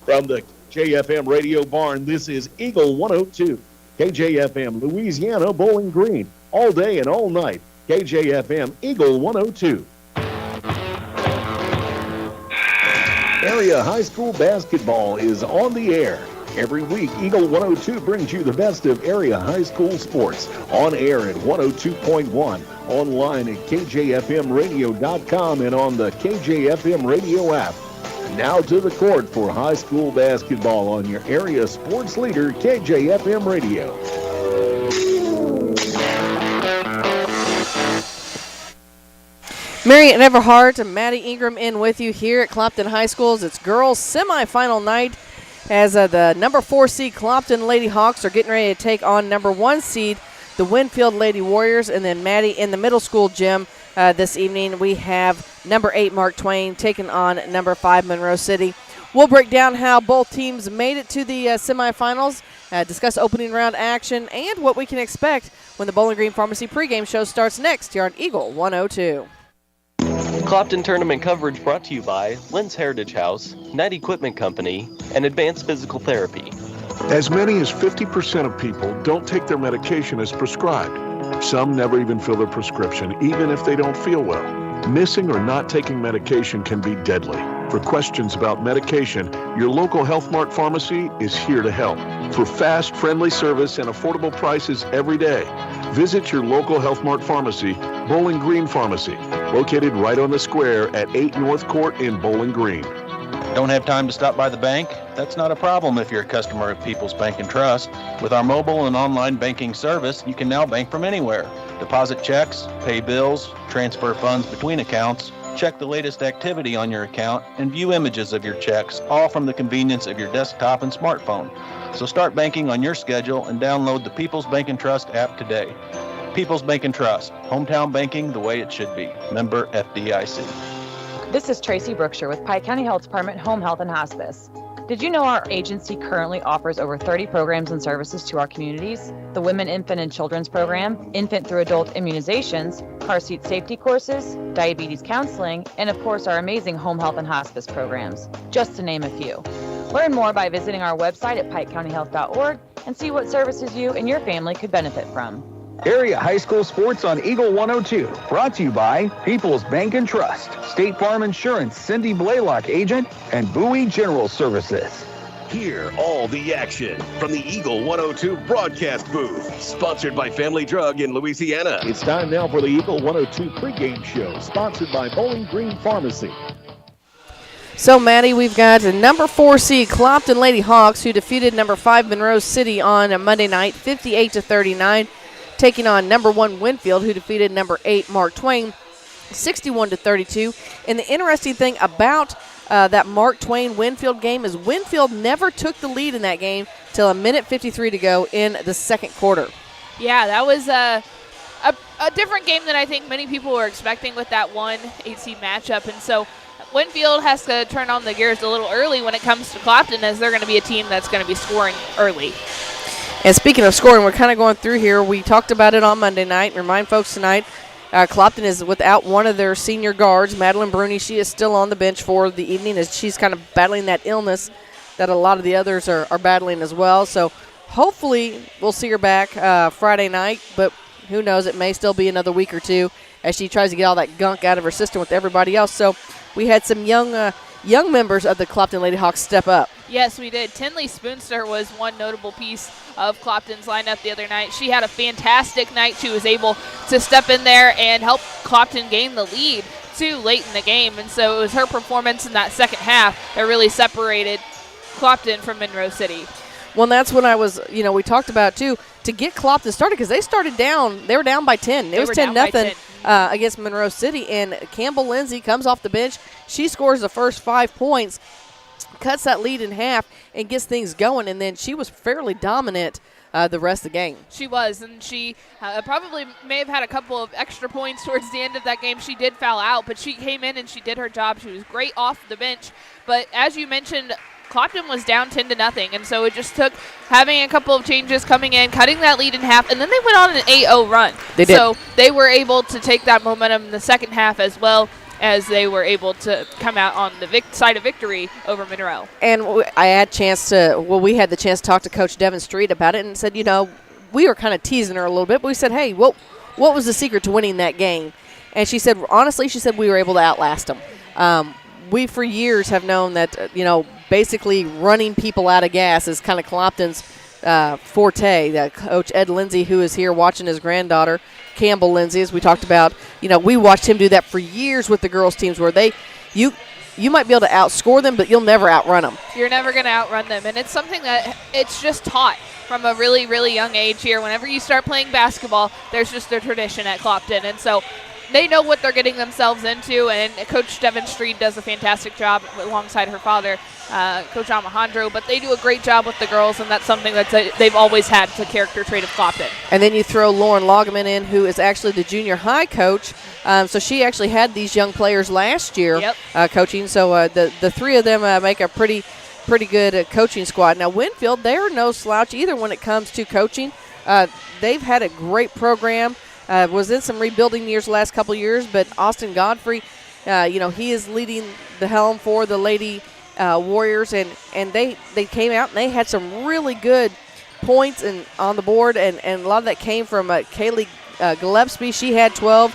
From the JFM Radio Barn, this is Eagle 102. KJFM, Louisiana, Bowling Green. All day and all night. KJFM, Eagle 102. Area high school basketball is on the air. Every week, Eagle 102 brings you the best of area high school sports. On air at 102.1, online at kjfmradio.com, and on the KJFM radio app. Now to the court for high school basketball on your area sports leader, KJFM Radio. Mary and Everhart and Maddie Ingram in with you here at Clopton High Schools. It's girls semifinal night as the number 4 seed Clopton Lady Hawks are getting ready to take on number 1 seed the Winfield Lady Warriors. And then Maddie, in the middle school gym this evening, we have number 8 Mark Twain taking on number 5 Monroe City. We'll break down how both teams made it to the semifinals, discuss opening round action, and what we can expect when the Bowling Green Pharmacy pregame show starts next here on Eagle 102. Clopton Tournament coverage brought to you by Lynn's Heritage House, Knight Equipment Company, and Advanced Physical Therapy. As many as 50% of people don't take their medication as prescribed. Some never even fill their prescription, even if they don't feel well. Missing or not taking medication can be deadly. For questions about medication, your local Health Mart pharmacy is here to help. For fast, friendly service and affordable prices every day, visit your local Health Mart pharmacy, Bowling Green Pharmacy, located right on the square at 8 North Court in Bowling Green. Don't have time to stop by the bank? That's not a problem if you're a customer of People's Bank and Trust. With our mobile and online banking service, you can now bank from anywhere. Deposit checks, pay bills, transfer funds between accounts, check the latest activity on your account, and view images of your checks, all from the convenience of your desktop and smartphone. So start banking on your schedule and download the People's Bank and Trust app today. People's Bank and Trust, hometown banking the way it should be. Member FDIC. This is Tracy Brookshire with Pike County Health Department Home Health and Hospice. Did you know our agency currently offers over 30 programs and services to our communities? The Women, Infant, and Children's Program, infant through adult immunizations, car seat safety courses, diabetes counseling, and of course our amazing home health and hospice programs, just to name a few. Learn more by visiting our website at pikecountyhealth.org and see what services you and your family could benefit from. Area high school sports on Eagle 102. Brought to you by People's Bank and Trust, State Farm Insurance, Cindy Blaylock agent, and Bowie General Services. Hear all the action from the Eagle 102 broadcast booth, sponsored by Family Drug in Louisiana. It's time now for the Eagle 102 pregame show, sponsored by Bowling Green Pharmacy. So, Maddie, we've got a number 4 seed Clopton Lady Hawks, who defeated number 5 Monroe City on a Monday night, 58-39. Taking on number 1 Winfield, who defeated number 8 Mark Twain, 61-32. And the interesting thing about that Mark Twain Winfield game is Winfield never took the lead in that game till a minute 53 to go in the second quarter. Yeah, that was a different game than I think many people were expecting with that 1-8 seed matchup. And so Winfield has to turn on the gears a little early when it comes to Clopton, as they're going to be a team that's going to be scoring early. And speaking of scoring, we're kind of going through here. We talked about it on Monday night. Remind folks tonight, Clopton is without one of their senior guards, Madeline Bruni. She is still on the bench for the evening as she's kind of battling that illness that a lot of the others are battling as well. So hopefully we'll see her back Friday night, but who knows, it may still be another week or two as she tries to get all that gunk out of her system with everybody else. So we had some young members of the Clopton Lady Hawks step up. Yes, we did. Tinley Spoonster was one notable piece of Clopton's lineup the other night. She had a fantastic night. She was able to step in there and help Clopton gain the lead too late in the game. And so it was her performance in that second half that really separated Clopton from Monroe City. Well, that's what I was, we talked about too, to get Clopton started, because they started down. They were down by 10. It was 10-0 against Monroe City. And Campbell Lindsay comes off the bench. She scores the first 5 points, cuts that lead in half, and gets things going. And then she was fairly dominant the rest of the game. She was, and she probably may have had a couple of extra points towards the end of that game. She did foul out, but she came in and she did her job. She was great off the bench. But as you mentioned, Clopton was down 10-0, and so it just took having a couple of changes coming in, cutting that lead in half, and then they went on an 8-0 run. They did. So they were able to take that momentum in the second half as well, as they were able to come out on the side of victory over Monroe. And I had we had the chance to talk to Coach Devin Street about it and said, we were kind of teasing her a little bit, but we said, hey, what was the secret to winning that game? And she said, honestly, we were able to outlast them. We for years have known that, basically running people out of gas is kind of Clopton's forte. Coach Ed Lindsay, who is here watching his granddaughter, Campbell Lindsay, as we talked about, we watched him do that for years with the girls' teams where you might be able to outscore them, but you'll never outrun them. You're never going to outrun them, and it's something that it's just taught from a really, really young age here. Whenever you start playing basketball, there's just a tradition at Clopton, and so they know what they're getting themselves into, and Coach Devin Street does a fantastic job alongside her father, Coach Alejandro, but they do a great job with the girls, and that's something that they've always had, the character trait of Clopton. And then you throw Lauren Loggeman in, who is actually the junior high coach, so she actually had these young players last year coaching, so the three of them make a pretty good coaching squad. Now, Winfield, they're no slouch either when it comes to coaching. They've had a great program. Was in some rebuilding years the last couple of years, but Austin Godfrey, he is leading the helm for the Lady Warriors, and they came out and they had some really good points on the board, and a lot of that came from Kaylee Gillespie. She had 12.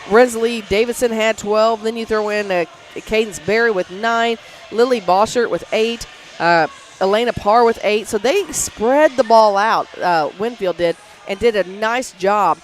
Rensley Davidson had 12. Then you throw in Cadence Berry with 9, Lily Boschert with 8, Elena Parr with 8. So they spread the ball out, Winfield did, and did a nice job.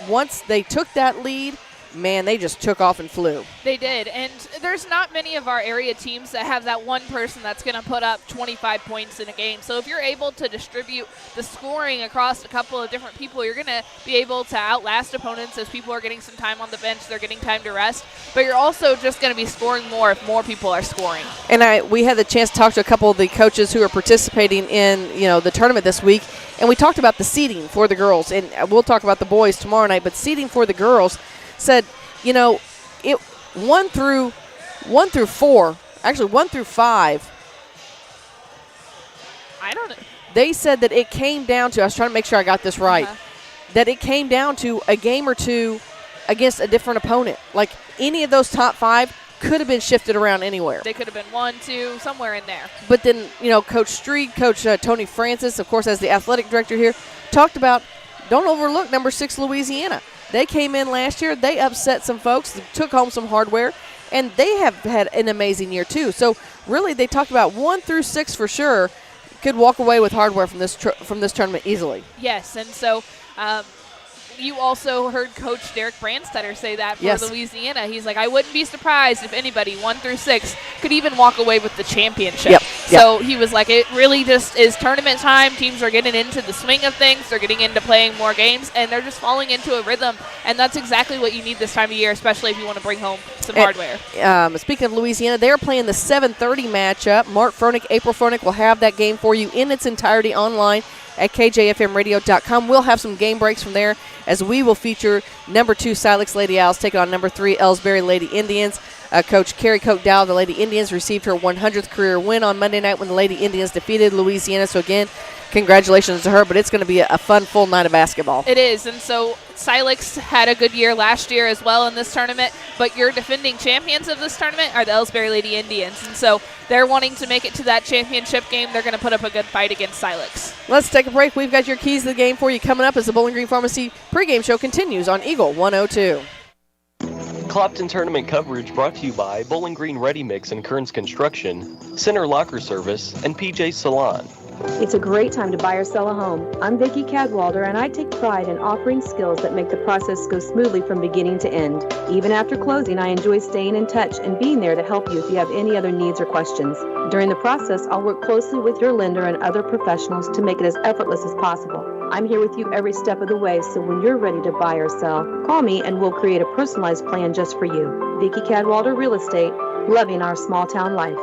Once they took that lead, man, they just took off and flew. They did, and there's not many of our area teams that have that one person that's going to put up 25 points in a game. So if you're able to distribute the scoring across a couple of different people, you're going to be able to outlast opponents as people are getting some time on the bench, they're getting time to rest, but you're also just going to be scoring more if more people are scoring. And we had the chance to talk to a couple of the coaches who are participating in the tournament this week, and we talked about the seeding for the girls, and we'll talk about the boys tomorrow night, but seeding for the girls said, it 1 through 4, actually 1 through 5. I don't know. They said that it came down to, I was trying to make sure I got this right, that it came down to a game or two against a different opponent. Like any of those top 5 could have been shifted around anywhere. They could have been 1, 2, somewhere in there. But then, Coach Street, Coach Tony Francis, of course, as the athletic director here, talked about don't overlook number 6 Louisiana. They came in last year. They upset some folks, took home some hardware, and they have had an amazing year too. So really, they talked about 1 through 6 for sure could walk away with hardware from this tournament easily. Yes, and so you also heard Coach Derek Brandstetter say that for Louisiana. He's like, I wouldn't be surprised if anybody 1 through 6 could even walk away with the championship. So he was like, it really just is tournament time. Teams are getting into the swing of things. They're getting into playing more games, and they're just falling into a rhythm. And that's exactly what you need this time of year, especially if you want to bring home some hardware. Speaking of Louisiana, they're playing the 7:30 matchup. Mark Froenig, April Froenig will have that game for you in its entirety online at kjfmradio.com. We'll have some game breaks from there as we will feature number 2 Silex Lady Owls taking on number 3 Ellsbury Lady Indians. Coach Carrie Coke-Dow, the Lady Indians, received her 100th career win on Monday night when the Lady Indians defeated Louisiana. So again, congratulations to her, but it's going to be a fun, full night of basketball. It is, and so Silex had a good year last year as well in this tournament, but your defending champions of this tournament are the Ellsbury Lady Indians, and so they're wanting to make it to that championship game. They're going to put up a good fight against Silex. Let's take a break. We've got your keys to the game for you coming up as the Bowling Green Pharmacy pregame show continues on Eagle 102. Clopton tournament coverage brought to you by Bowling Green Ready Mix and Kearns Construction, Center Locker Service, and PJ Salon. It's a great time to buy or sell a home. I'm Vicki Cadwalder, and I take pride in offering skills that make the process go smoothly from beginning to end. Even after closing, I enjoy staying in touch and being there to help you if you have any other needs or questions. During the process, I'll work closely with your lender and other professionals to make it as effortless as possible. I'm here with you every step of the way, so when you're ready to buy or sell, call me and we'll create a personalized plan just for you. Vicki Cadwalder Real Estate, loving our small town life.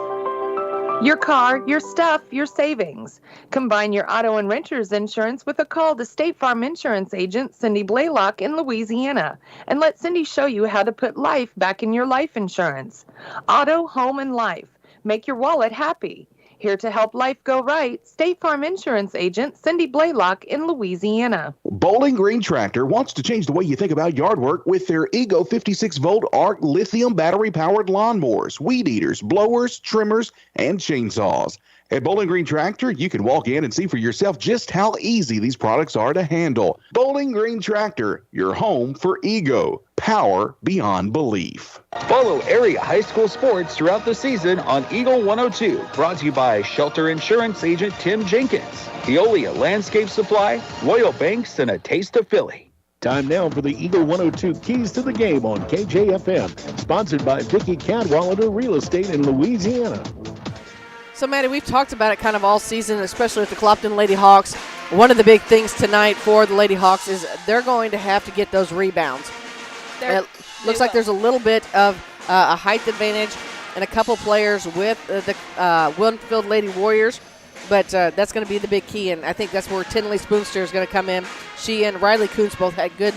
Your car, your stuff, your savings. Combine your auto and renter's insurance with a call to State Farm Insurance agent Cindy Blaylock in Louisiana. And let Cindy show you how to put life back in your life insurance. Auto, home, and life. Make your wallet happy. Here to help life go right, State Farm Insurance Agent Cindy Blaylock in Louisiana. Bowling Green Tractor wants to change the way you think about yard work with their Ego 56-volt ARC lithium battery-powered lawnmowers, weed eaters, blowers, trimmers, and chainsaws. At Bowling Green Tractor, you can walk in and see for yourself just how easy these products are to handle. Bowling Green Tractor, your home for Ego. Power beyond belief. Follow area high school sports throughout the season on Eagle 102. Brought to you by Shelter Insurance Agent Tim Jenkins, Veolia Landscape Supply, Royal Banks, and a taste of Philly. Time now for the Eagle 102 Keys to the Game on KJFM. Sponsored by Vicki Cadwallader Real Estate in Louisiana. So, Maddie, we've talked about it kind of all season, especially with the Clopton Lady Hawks. One of the big things tonight for the Lady Hawks is they're going to have to get those rebounds. It looks like there's a little bit of a height advantage and a couple players with the Winfield Lady Warriors, but that's going to be the big key, and I think that's where Tinley Spoonster is going to come in. She and Riley Kuntz both had good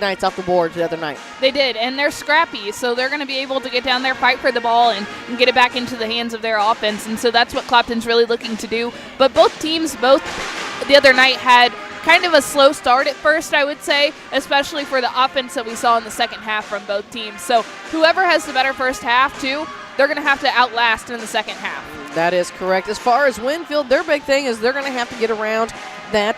nights off the board the other night. They did, and they're scrappy, so they're going to be able to get down there, fight for the ball, and get it back into the hands of their offense, and so that's what Clopton's really looking to do. But both teams, the other night, had kind of a slow start at first, I would say, especially for the offense that we saw in the second half from both teams. So whoever has the better first half, too, they're going to have to outlast in the second half. That is correct. As far as Winfield, their big thing is they're going to have to get around that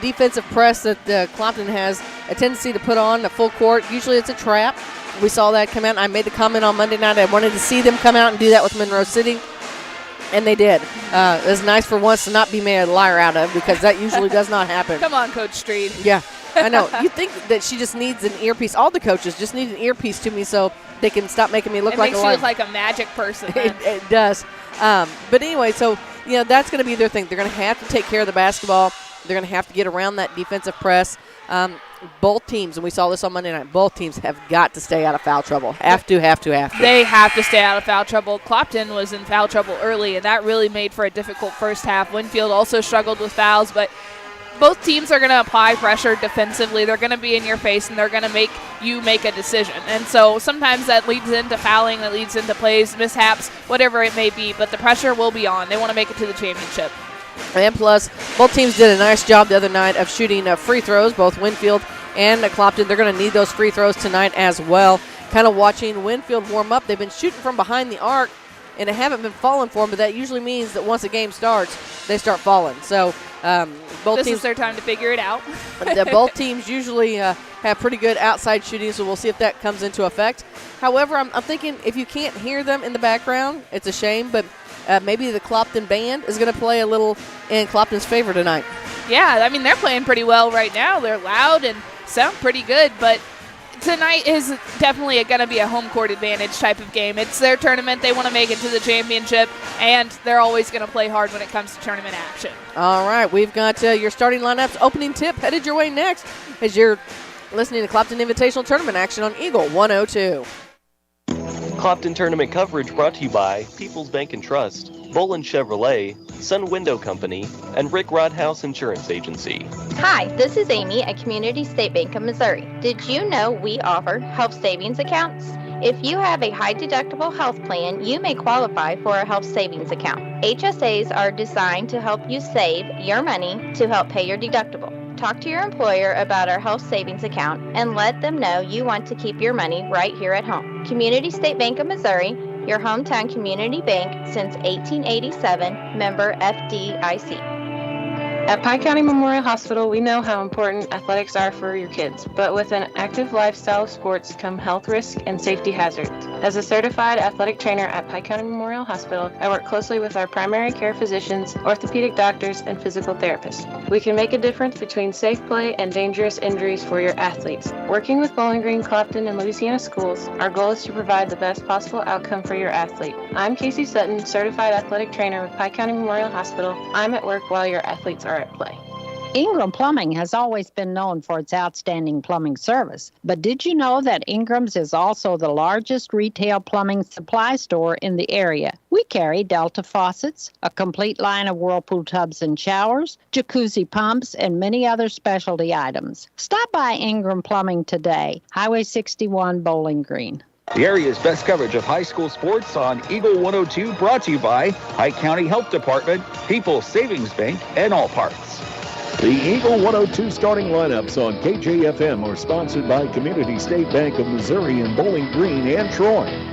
defensive press that Clopton has a tendency to put on the full court. Usually it's a trap. We saw that come out. I made the comment on Monday night. I wanted to see them come out and do that with Monroe City, and they did. It was nice for once to not be made a liar out of, because that usually does not happen. Come on, Coach Street. Yeah, I know. You think that she just needs an earpiece. All the coaches just need an earpiece to me so they can stop making me look like a liar. It makes you look like a magic person. It does. But anyway, so that's going to be their thing. They're going to have to take care of the basketball. They're going to have to get around that defensive press. Both teams, and we saw this on Monday night, both teams have got to stay out of foul trouble. Have to. They have to stay out of foul trouble. Clopton was in foul trouble early, and that really made for a difficult first half. Winfield also struggled with fouls, but both teams are going to apply pressure defensively. They're going to be in your face, and they're going to make you make a decision. And so sometimes that leads into fouling, that leads into plays, mishaps, whatever it may be, but the pressure will be on. They want to make it to the championship. And plus, both teams did a nice job the other night of shooting free throws, both Winfield and Clopton. They're going to need those free throws tonight as well. Kind of watching Winfield warm up. They've been shooting from behind the arc, and they haven't been falling for them, but that usually means that once a game starts, they start falling. So both this teams, is their time to figure it out. Both teams usually have pretty good outside shooting, so we'll see if that comes into effect. However, I'm thinking if you can't hear them in the background, it's a shame, but maybe the Clopton band is going to play a little in Clopton's favor tonight. Yeah, I mean, they're playing pretty well right now. They're loud and sound pretty good, but tonight is definitely going to be a home court advantage type of game. It's their tournament. They want to make it to the championship, and they're always going to play hard when it comes to tournament action. All right, we've got your starting lineups. Opening tip headed your way next as you're listening to Clopton Invitational Tournament action on Eagle 102. Clopton tournament coverage brought to you by People's Bank and Trust, Bolin Chevrolet, Sun Window Company, and Rick Rodhouse Insurance Agency. Hi, this is Amy at Community State Bank of Missouri. Did you know we offer health savings accounts? If you have a high deductible health plan, you may qualify for a health savings account. HSAs are designed to help you save your money to help pay your deductible. Talk to your employer about our health savings account and let them know you want to keep your money right here at home. Community State Bank of Missouri, your hometown community bank since 1887, member FDIC. At Pike County Memorial Hospital, we know how important athletics are for your kids, but with an active lifestyle of sports come health risks and safety hazards. As a certified athletic trainer at Pike County Memorial Hospital, I work closely with our primary care physicians, orthopedic doctors, and physical therapists. We can make a difference between safe play and dangerous injuries for your athletes. Working with Bowling Green, Clopton, and Louisiana schools, our goal is to provide the best possible outcome for your athlete. I'm Casey Sutton, certified athletic trainer with Pike County Memorial Hospital. I'm at work while your athletes are at play. Ingram Plumbing has always been known for its outstanding plumbing service. But did you know that Ingram's is also the largest retail plumbing supply store in the area? We carry Delta faucets, a complete line of Whirlpool tubs and showers, jacuzzi pumps, and many other specialty items. Stop by Ingram Plumbing today, Highway 61, Bowling Green. The area's best coverage of high school sports on Eagle 102, brought to you by Pike County Health Department, People's Savings Bank, and All Parts. The Eagle 102 starting lineups on KJFM are sponsored by Community State Bank of Missouri in Bowling Green and Troy.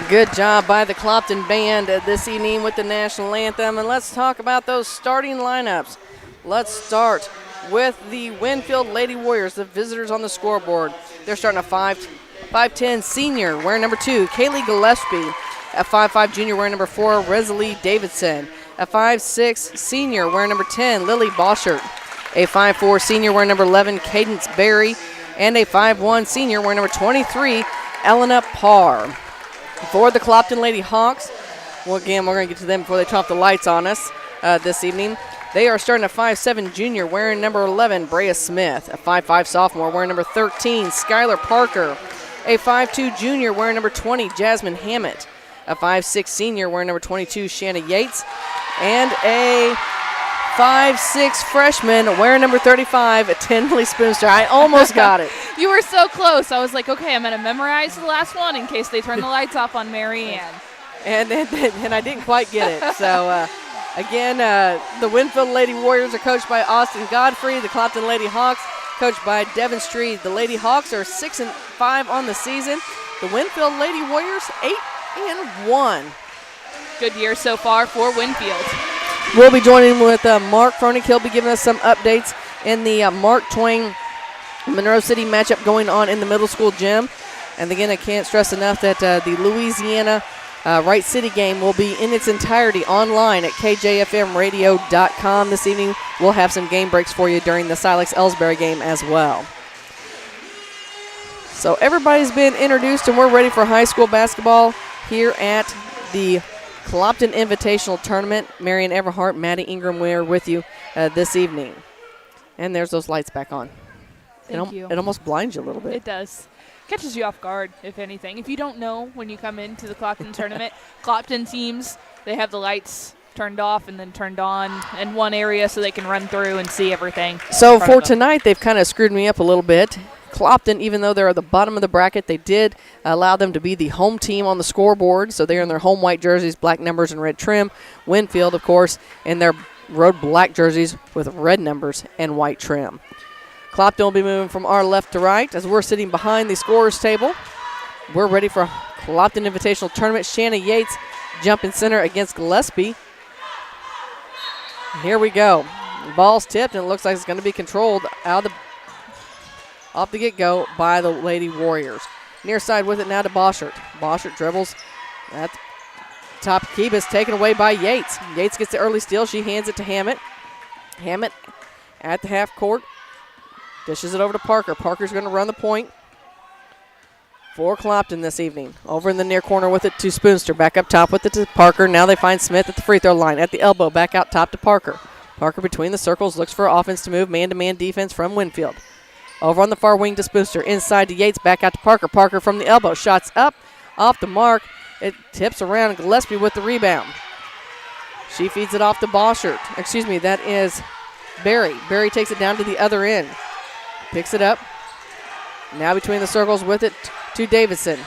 Good job by the Clopton Band this evening with the national anthem. And let's talk about those starting lineups. Let's start with the Winfield Lady Warriors, the visitors on the scoreboard. They're starting a 5'10 senior wearing number 2, Kaylee Gillespie. A 5'5 junior wearing number 4, Resley Davidson. A 5'6 senior wearing number 10, Lily Boschert. A 5'4 senior wearing number 11, Cadence Berry. And a 5'1 senior wearing number 23, Elena Parr. For the Clopton Lady Hawks, well, again, we're going to get to them before they turn off the lights on us this evening. They are starting a 5'7 junior wearing number 11, Brea Smith. A 5'5 sophomore wearing number 13, Skylar Parker. A 5'2 junior wearing number 20, Jasmine Hammett. A 5'6 senior wearing number 22, Shanna Yates. And a 5'6 freshman wearing number 35, Tinley Spoonster. I almost got it. You were so close. I was like, okay, I'm going to memorize the last one in case they turn the lights off on Mary Ann. And I didn't quite get it. So, again, the Winfield Lady Warriors are coached by Austin Godfrey. The Clopton Lady Hawks coached by Devin Street. The Lady Hawks are 6-5 on the season. The Winfield Lady Warriors 8-1. Good year so far for Winfield. We'll be joining with Mark Froenig. He'll be giving us some updates in the Mark Twain Monroe City matchup going on in the middle school gym. And again, I can't stress enough that the Louisiana Wright City game will be in its entirety online at kjfmradio.com this evening. We'll have some game breaks for you during the Silex-Ellsbury game as well. So everybody's been introduced, and we're ready for high school basketball here at the Clopton Invitational Tournament. Marion Everhart, Maddie Ingram, we're with you this evening. And there's those lights back on. Thank you. It almost blinds you a little bit. It does. Catches you off guard, if anything. If you don't know when you come into the Clopton tournament, Clopton teams, they have the lights turned off and then turned on in one area so they can run through and see everything. So for tonight, they've kind of screwed me up a little bit. Clopton, even though they're at the bottom of the bracket, they did allow them to be the home team on the scoreboard. So they're in their home white jerseys, black numbers, and red trim. Winfield, of course, in their road black jerseys with red numbers and white trim. Clopton will be moving from our left to right as we're sitting behind the scorer's table. We're ready for Clopton Invitational Tournament. Shanna Yates jumping center against Gillespie. Here we go. Ball's tipped, and it looks like it's going to be controlled off the get-go by the Lady Warriors. Near side with it now to Boschert. Boschert dribbles at the top. Kebis taken away by Yates. Yates gets the early steal. She hands it to Hammett. Hammett at the half court. Dishes it over to Parker. Parker's going to run the point for Clopton this evening. Over in the near corner with it to Spoonster. Back up top with it to Parker. Now they find Smith at the free throw line. At the elbow, back out top to Parker. Parker between the circles, looks for offense to move. Man-to-man defense from Winfield. Over on the far wing to Spoonster. Inside to Yates, back out to Parker. Parker from the elbow. Shots up, off the mark. It tips around. Gillespie with the rebound. She feeds it off to Boschert. Excuse me, that is Berry. Berry takes it down to the other end. Picks it up. Now between the circles with it to Davidson.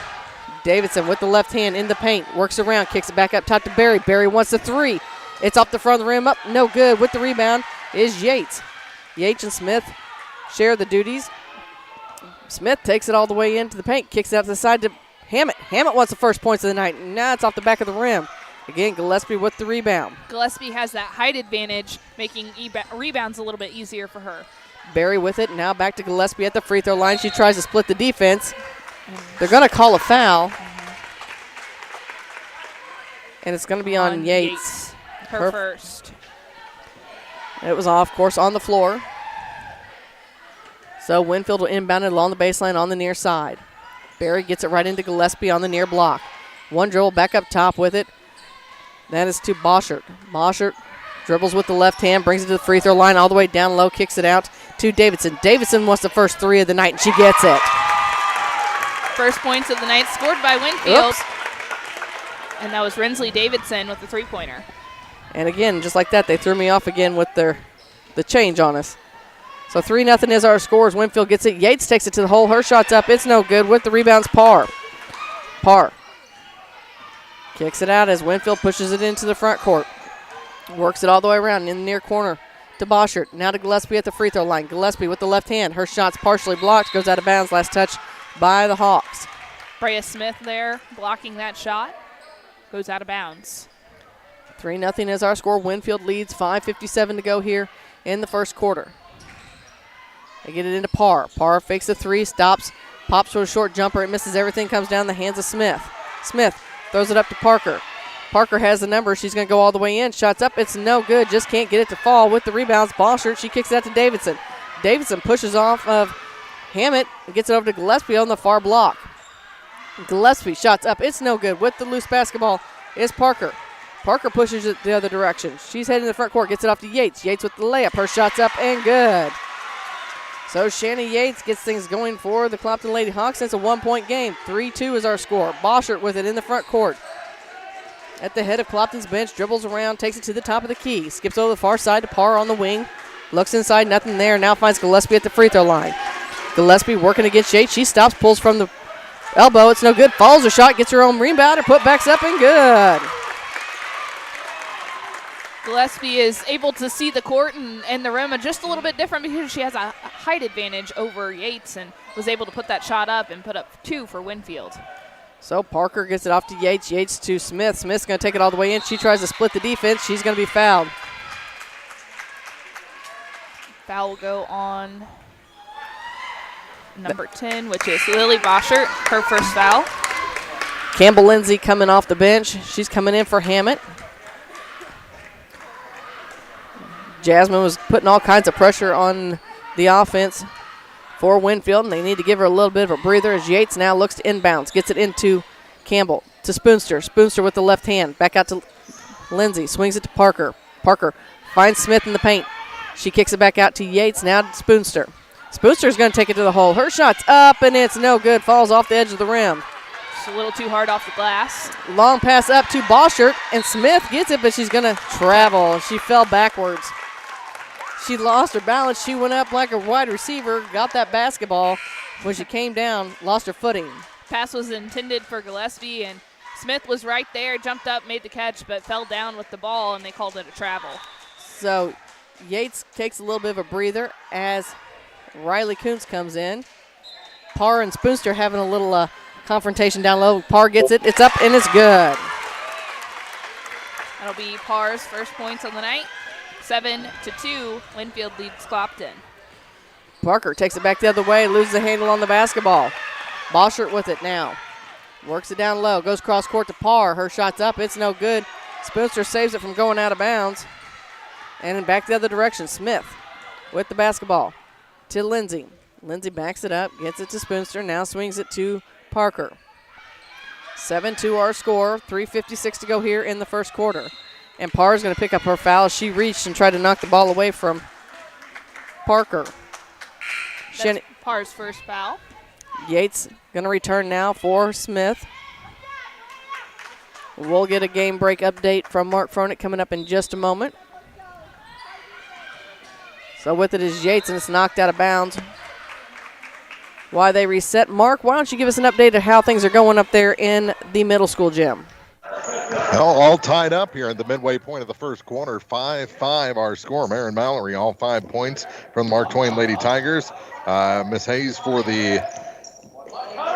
Davidson with the left hand in the paint. Works around, kicks it back up top to Berry. Berry wants the three. It's off the front of the rim, up, no good. With the rebound is Yates. Yates and Smith share the duties. Smith takes it all the way into the paint, kicks it out to the side to Hammett. Hammett wants the first points of the night. Now it's off the back of the rim. Again, Gillespie with the rebound. Gillespie has that height advantage, making rebounds a little bit easier for her. Berry with it. Now back to Gillespie at the free throw line. She tries to split the defense. They're going to call a foul. And it's going to be on Yates. Her first. It was off course on the floor. So Winfield will inbound it along the baseline on the near side. Berry gets it right into Gillespie on the near block. One dribble back up top with it. That is to Boschert. Boschert dribbles with the left hand, brings it to the free throw line all the way down low, kicks it out to Davidson. Davidson wants the first three of the night, and she gets it. First points of the night scored by Winfield. Oops. And that was Rensley Davidson with the three-pointer. And again, just like that, they threw me off again with the change on us. So 3-0 is our score as Winfield gets it. Yates takes it to the hole. Her shot's up. It's no good. With the rebounds, Parr. Parr kicks it out as Winfield pushes it into the front court. Works it all the way around in the near corner to Boschert. Now to Gillespie at the free throw line. Gillespie with the left hand. Her shot's partially blocked. Goes out of bounds. Last touch by the Hawks. Brea Smith there blocking that shot. Goes out of bounds. 3-0 is our score. Winfield leads. 5:57 to go here in the first quarter. They get it into Parr. Parr fakes the three, stops, pops for a short jumper. It misses everything, comes down the hands of Smith. Smith throws it up to Parker. Parker has the number. She's going to go all the way in. Shots up. It's no good. Just can't get it to fall with the rebounds. Boschert, she kicks it out to Davidson. Davidson pushes off of Hammett and gets it over to Gillespie on the far block. Gillespie shots up. It's no good. With the loose basketball is Parker. Parker pushes it the other direction. She's heading to the front court. Gets it off to Yates. Yates with the layup. Her shot's up and good. So Shanny Yates gets things going for the Clopton Lady Hawks. It's a 1-point game. 3-2 is our score. Boschert with it in the front court. At the head of Clopton's bench, dribbles around, takes it to the top of the key. Skips over the far side to Parr on the wing. Looks inside, nothing there. Now finds Gillespie at the free throw line. Gillespie working against Yates. She stops, pulls from the elbow. It's no good. Follows her shot, gets her own rebound, and put backs up and good. Gillespie is able to see the court and the rim just a little bit different because she has a height advantage over Yates and was able to put that shot up and put up two for Winfield. So Parker gets it off to Yates. Yates to Smith. Smith's going to take it all the way in. She tries to split the defense. She's going to be fouled. Foul will go on number 10, which is Lily Boschert, her first foul. Campbell Lindsay coming off the bench. She's coming in for Hammett. Jasmine was putting all kinds of pressure on the offense for Winfield, and they need to give her a little bit of a breather as Yates now looks to inbounds. Gets it into Campbell, to Spoonster. Spoonster with the left hand. Back out to Lindsay. Swings it to Parker. Parker finds Smith in the paint. She kicks it back out to Yates, now to Spoonster. Spoonster's going to take it to the hole. Her shot's up, and it's no good. Falls off the edge of the rim. Just a little too hard off the glass. Long pass up to Boschert, and Smith gets it, but she's going to travel. She fell backwards. She lost her balance. She went up like a wide receiver, got that basketball. When she came down, lost her footing. Pass was intended for Gillespie, and Smith was right there, jumped up, made the catch, but fell down with the ball, and they called it a travel. So Yates takes a little bit of a breather as Riley Kuntz comes in. Parr and Spoonster having a little confrontation down low. Parr gets it. It's up, and it's good. That'll be Parr's first points on the night. 7-2, Winfield leads Clopton. Parker takes it back the other way, loses the handle on the basketball. Boschert with it now. Works it down low, goes cross court to Parr. Her shot's up, it's no good. Spoonster saves it from going out of bounds. And then back the other direction, Smith with the basketball to Lindsay. Lindsay backs it up, gets it to Spoonster, now swings it to Parker. 7-2 our score, 3:56 to go here in the first quarter. And Parr's going to pick up her foul. She reached and tried to knock the ball away from Parker. That's Parr's first foul. Yates going to return now for Smith. We'll get a game break update from Mark Froenick coming up in just a moment. So with it is Yates, and it's knocked out of bounds. While they reset, Mark, why don't you give us an update of how things are going up there in the middle school gym? All tied up here at the midway point of the first quarter. 5-5 our score. Marin Mallory, all 5 points from the Mark Twain Lady Tigers. Miss Hayes for the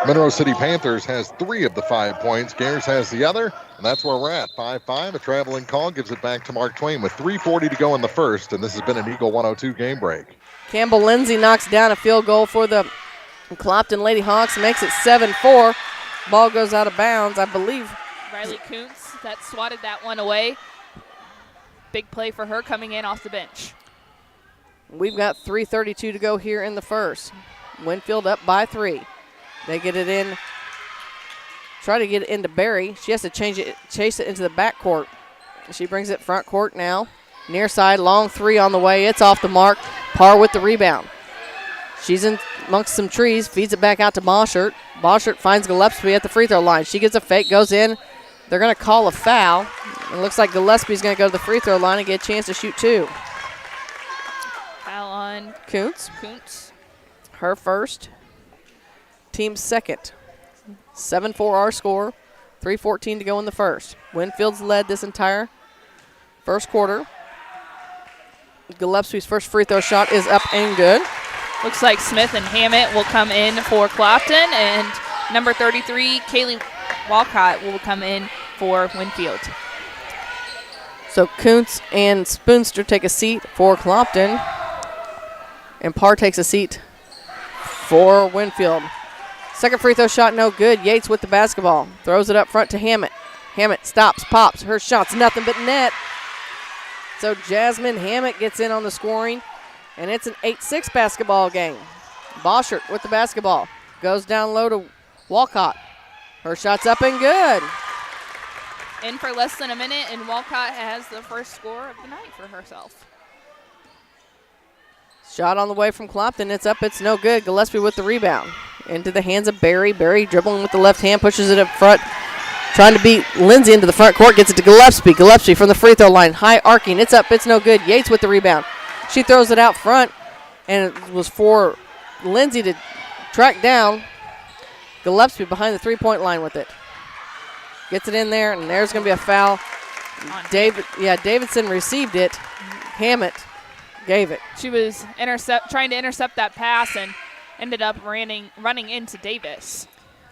Monroe City Panthers has 3 of the 5 points. Gayers has the other, and that's where we're at. 5-5. A traveling call gives it back to Mark Twain with 3:40 to go in the first, and this has been an Eagle 102 game break. Campbell Lindsay knocks down a field goal for the Clopton Lady Hawks, makes it 7-4. Ball goes out of bounds, I believe. Riley Kuntz that swatted that one away. Big play for her coming in off the bench. We've got 3:32 to go here in the first. Winfield up by 3. They get it in, try to get it into Barry. She has to chase it into the back court. She brings it front court now. Near side, long 3 on the way. It's off the mark. Parr with the rebound. She's in amongst some trees, feeds it back out to Boschert. Boschert finds Gillespie at the free throw line. She gets a fake, goes in. They're going to call a foul. It looks like Gillespie's going to go to the free throw line and get a chance to shoot 2. Foul on Kuntz. Kuntz. Her first. Team's second. 7-4 our score. 3:14 to go in the first. Winfield's led this entire first quarter. Gillespie's first free throw shot is up and good. Looks like Smith and Hammett will come in for Clopton, and number 33, Kaylee Walcott, will come in for Winfield. So Kuntz and Spoonster take a seat for Clopton, and Parr takes a seat for Winfield. Second free throw shot, no good. Yates with the basketball. Throws it up front to Hammett. Hammett stops, pops. Her shot's nothing but net. So Jasmine Hammett gets in on the scoring, and it's an 8-6 basketball game. Boschert with the basketball. Goes down low to Walcott. Her shot's up and good. In for less than a minute, and Walcott has the first score of the night for herself. Shot on the way from Clopton. It's up, it's no good. Gillespie with the rebound. Into the hands of Barry. Barry dribbling with the left hand, pushes it up front. Trying to beat Lindsay into the front court, gets it to Gillespie. Gillespie from the free throw line, high arcing. It's up, it's no good. Yates with the rebound. She throws it out front, and it was for Lindsay to track down Gillespie behind the three-point line with it. Gets it in there, and there's going to be a foul. Davidson received it. Hammett gave it. She was trying to intercept that pass and ended up running into Davis.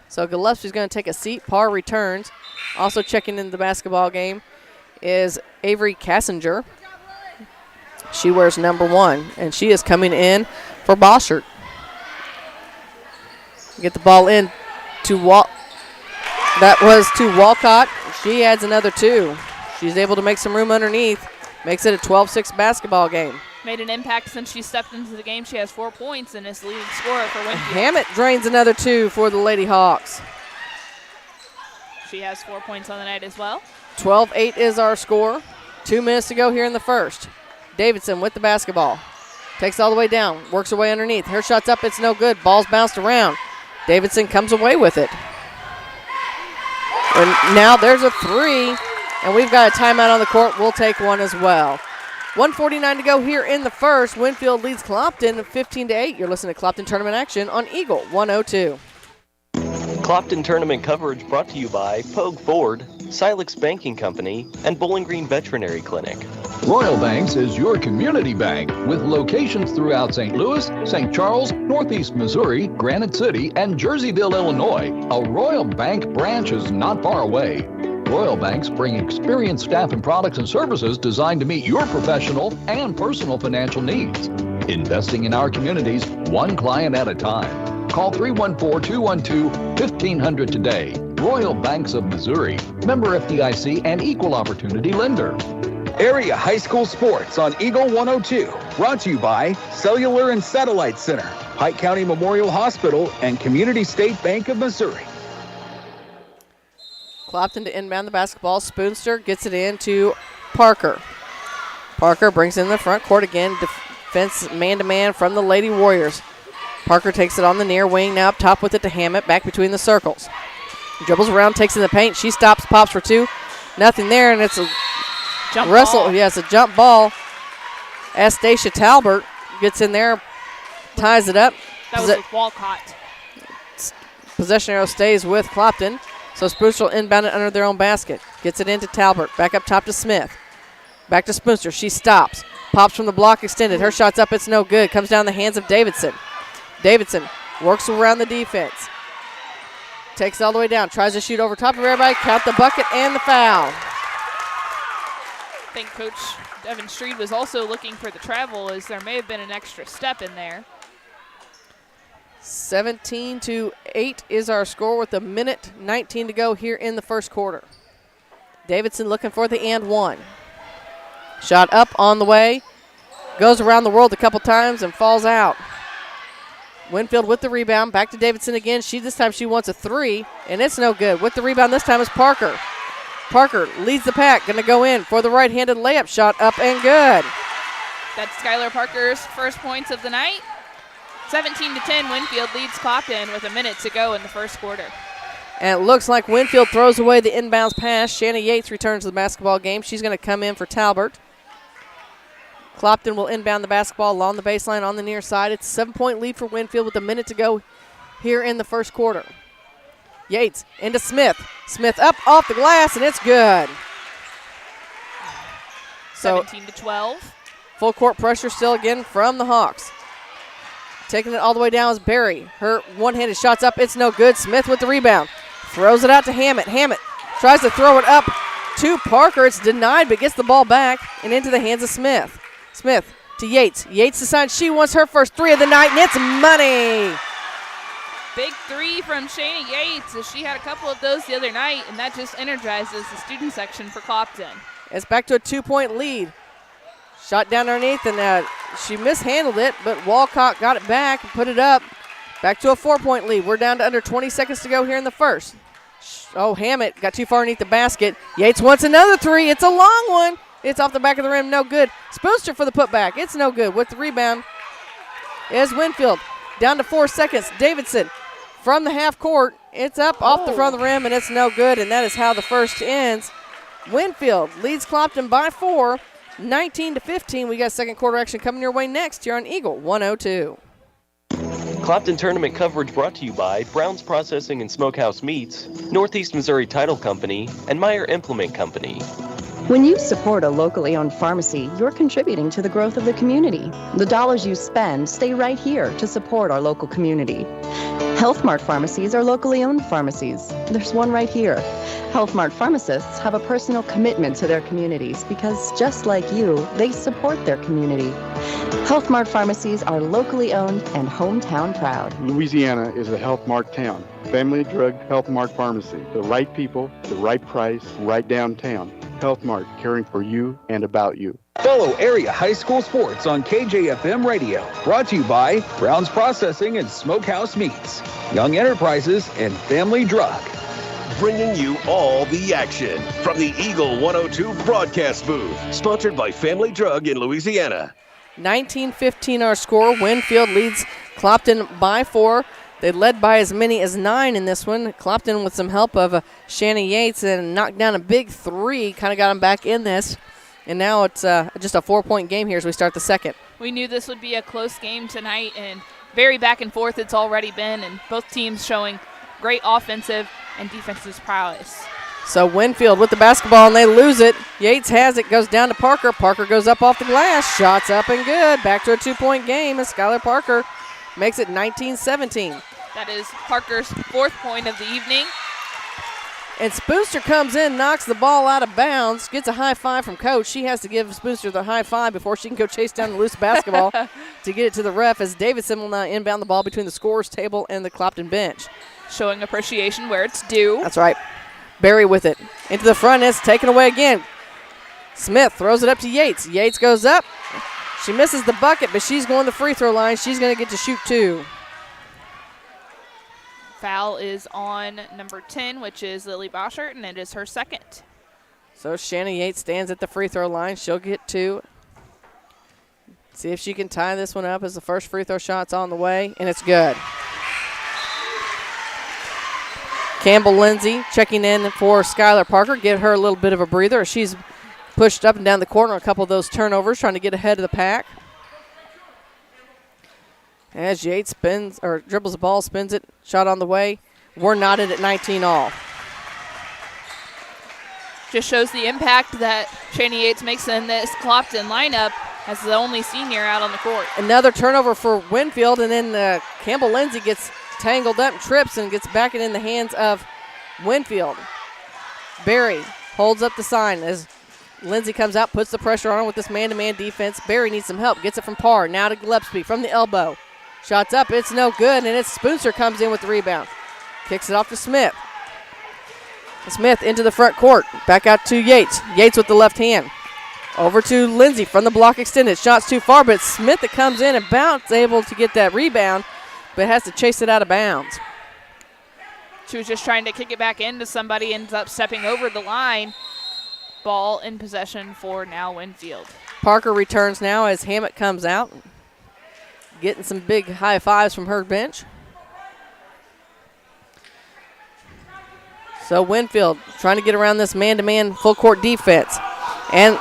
So Gillespie's going to take a seat. Parr returns. Also checking into the basketball game is Avery Kassinger. She wears number 1, and she is coming in for Boschert. Get the ball in to That was to Walcott. She adds another 2. She's able to make some room underneath. Makes it a 12-6 basketball game. Made an impact since she stepped into the game. She has 4 points and is the leading scorer for Winfield. Hammett drains another 2 for the Lady Hawks. She has 4 points on the night as well. 12-8 is our score. 2 minutes to go here in the first. Davidson with the basketball. Takes all the way down. Works her way underneath. Her shot's up. It's no good. Ball's bounced around. Davidson comes away with it. And now there's a 3. And we've got a timeout on the court. We'll take one as well. 1:49 to go here in the first. Winfield leads Clopton 15-8. You're listening to Clopton Tournament Action on Eagle 102. Clopton Tournament coverage brought to you by Pogue Ford, Silex Banking Company, and Bowling Green Veterinary Clinic. Royal Banks is your community bank with locations throughout St. Louis, St. Charles, Northeast Missouri, Granite City, and Jerseyville, Illinois. A Royal Bank branch is not far away. Royal Banks bring experienced staff and products and services designed to meet your professional and personal financial needs. Investing in our communities, one client at a time. Call 314-212-1500 today. Royal Banks of Missouri, member FDIC and equal opportunity lender. Area High School Sports on Eagle 102. Brought to you by Cellular and Satellite Center, Pike County Memorial Hospital, and Community State Bank of Missouri. Clopton to inbound the basketball. Spoonster gets it in to Parker. Parker brings in the front court again. Defense man-to-man from the Lady Warriors. Parker takes it on the near wing. Now up top with it to Hammett. Back between the circles. Dribbles around, takes in the paint. She stops, pops for 2. Nothing there, and it's a jump wrestle. Ball. Yeah, it's a jump ball. Astacia Talbert gets in there, ties it up. That was with Walcott. Possession arrow stays with Clopton. So Spoonster will inbound it under their own basket. Gets it into Talbert. Back up top to Smith. Back to Spoonster. She stops. Pops from the block extended. Her shot's up. It's no good. Comes down the hands of Davidson. Davidson works around the defense. Takes it all the way down. Tries to shoot over top of everybody. Count the bucket and the foul. I think Coach Devin Street was also looking for the travel, as there may have been an extra step in there. 17-8 is our score with 1:19 to go here in the first quarter. Davidson looking for the and one. Shot up on the way. Goes around the world a couple times and falls out. Winfield with the rebound. Back to Davidson again. This time she wants a three, and it's no good. With the rebound this time is Parker. Parker leads the pack. Going to go in for the right-handed layup shot. Up and good. That's Skylar Parker's first points of the night. 17-10, Winfield leads Clopton with a minute to go in the first quarter. And it looks like Winfield throws away the inbounds pass. Shanna Yates returns to the basketball game. She's going to come in for Talbert. Clopton will inbound the basketball along the baseline on the near side. It's a 7-point lead for Winfield with a minute to go here in the first quarter. Yates into Smith. Smith up off the glass, and it's good. So 17-12. Full court pressure still again from the Hawks. Taking it all the way down is Barry. Her one-handed shot's up. It's no good. Smith with the rebound. Throws it out to Hammett. Hammett tries to throw it up to Parker. It's denied, but gets the ball back and into the hands of Smith. Smith to Yates. Yates decides she wants her first three of the night, and it's money. Big three from Shayna Yates, as she had a couple of those the other night, and that just energizes the student section for Clopton. It's back to a 2-point lead. Shot down underneath, and she mishandled it, but Walcott got it back and put it up. Back to a 4-point lead. We're down to under 20 seconds to go here in the first. Oh, Hammett got too far underneath the basket. Yates wants another three. It's a long one. It's off the back of the rim. No good. Spoonster for the putback. It's no good. With the rebound is Winfield. Down to 4 seconds. Davidson from the half court. It's up off the front of the rim, and it's no good, and that is how the first ends. Winfield leads Clopton by 4. 19-15. We got second quarter action coming your way next here on Eagle 102. Clopton tournament coverage brought to you by Brown's Processing and Smokehouse Meats, Northeast Missouri Title Company, and Meyer Implement Company. When you support a locally owned pharmacy, you're contributing to the growth of the community. The dollars you spend stay right here to support our local community. Health Mart pharmacies are locally owned pharmacies. There's one right here. Health Mart pharmacists have a personal commitment to their communities because, just like you, they support their community. Health Mart pharmacies are locally owned and hometown proud. Louisiana is a Health Mart town. Family Drug Health Mart Pharmacy. The right people, the right price, right downtown. Health Mart, caring for you and about you. Follow area high school sports on KJFM Radio. Brought to you by Brown's Processing and Smokehouse Meats, Young Enterprises, and Family Drug. Bringing you all the action from the Eagle 102 broadcast booth. Sponsored by Family Drug in Louisiana. 19-15 our score. Winfield leads Clopton by 4. They led by as many as 9 in this one. Clopton with some help of Shanna Yates and knocked down a big three. Kind of got them back in this. And now it's just a 4-point game here as we start the second. We knew this would be a close game tonight, and very back and forth it's already been, and both teams showing great offensive and defensive prowess. So Winfield with the basketball, and they lose it. Yates has it, goes down to Parker. Parker goes up off the glass. Shots up and good. Back to a 2-point game as Skylar Parker makes it 19-17. That is Parker's 4th point of the evening. And Spoonster comes in, knocks the ball out of bounds, gets a high five from Coach. She has to give Spoonster the high five before she can go chase down the loose basketball to get it to the ref, as Davidson will now inbound the ball between the scorer's table and the Clopton bench. Showing appreciation where it's due. That's right. Barry with it. Into the front, it's taken away again. Smith throws it up to Yates. Yates goes up. She misses the bucket, but she's going to the free throw line. She's going to get to shoot 2. Foul is on number 10, which is Lily Boschert, and it is her second. So Shanna Yates stands at the free throw line. She'll get 2. See if she can tie this one up as the first free throw shot's on the way, and it's good. Campbell Lindsay checking in for Skylar Parker. Give her a little bit of a breather. She's pushed up and down the corner a couple of those turnovers, trying to get ahead of the pack. As Yates spins or dribbles the ball, spins it, shot on the way. We're knotted at 19 all. Just shows the impact that Shani Yates makes in this Clopton lineup as the only senior out on the court. Another turnover for Winfield, and then Campbell Lindsay gets tangled up, trips, and gets back in the hands of Winfield. Barry holds up the sign as Lindsay comes out, puts the pressure on with this man-to-man defense. Barry needs some help, gets it from Parr. Now to Gillespie from the elbow. Shots up, it's no good, and it's Spoonster comes in with the rebound. Kicks it off to Smith. Smith into the front court. Back out to Yates. Yates with the left hand. Over to Lindsay from the block extended. Shots too far, but Smith that comes in and bounce, able to get that rebound, but has to chase it out of bounds. She was just trying to kick it back into somebody, ends up stepping over the line. Ball in possession for now Winfield. Parker returns now as Hammett comes out, getting some big high fives from her bench. So Winfield trying to get around this man-to-man full court defense. And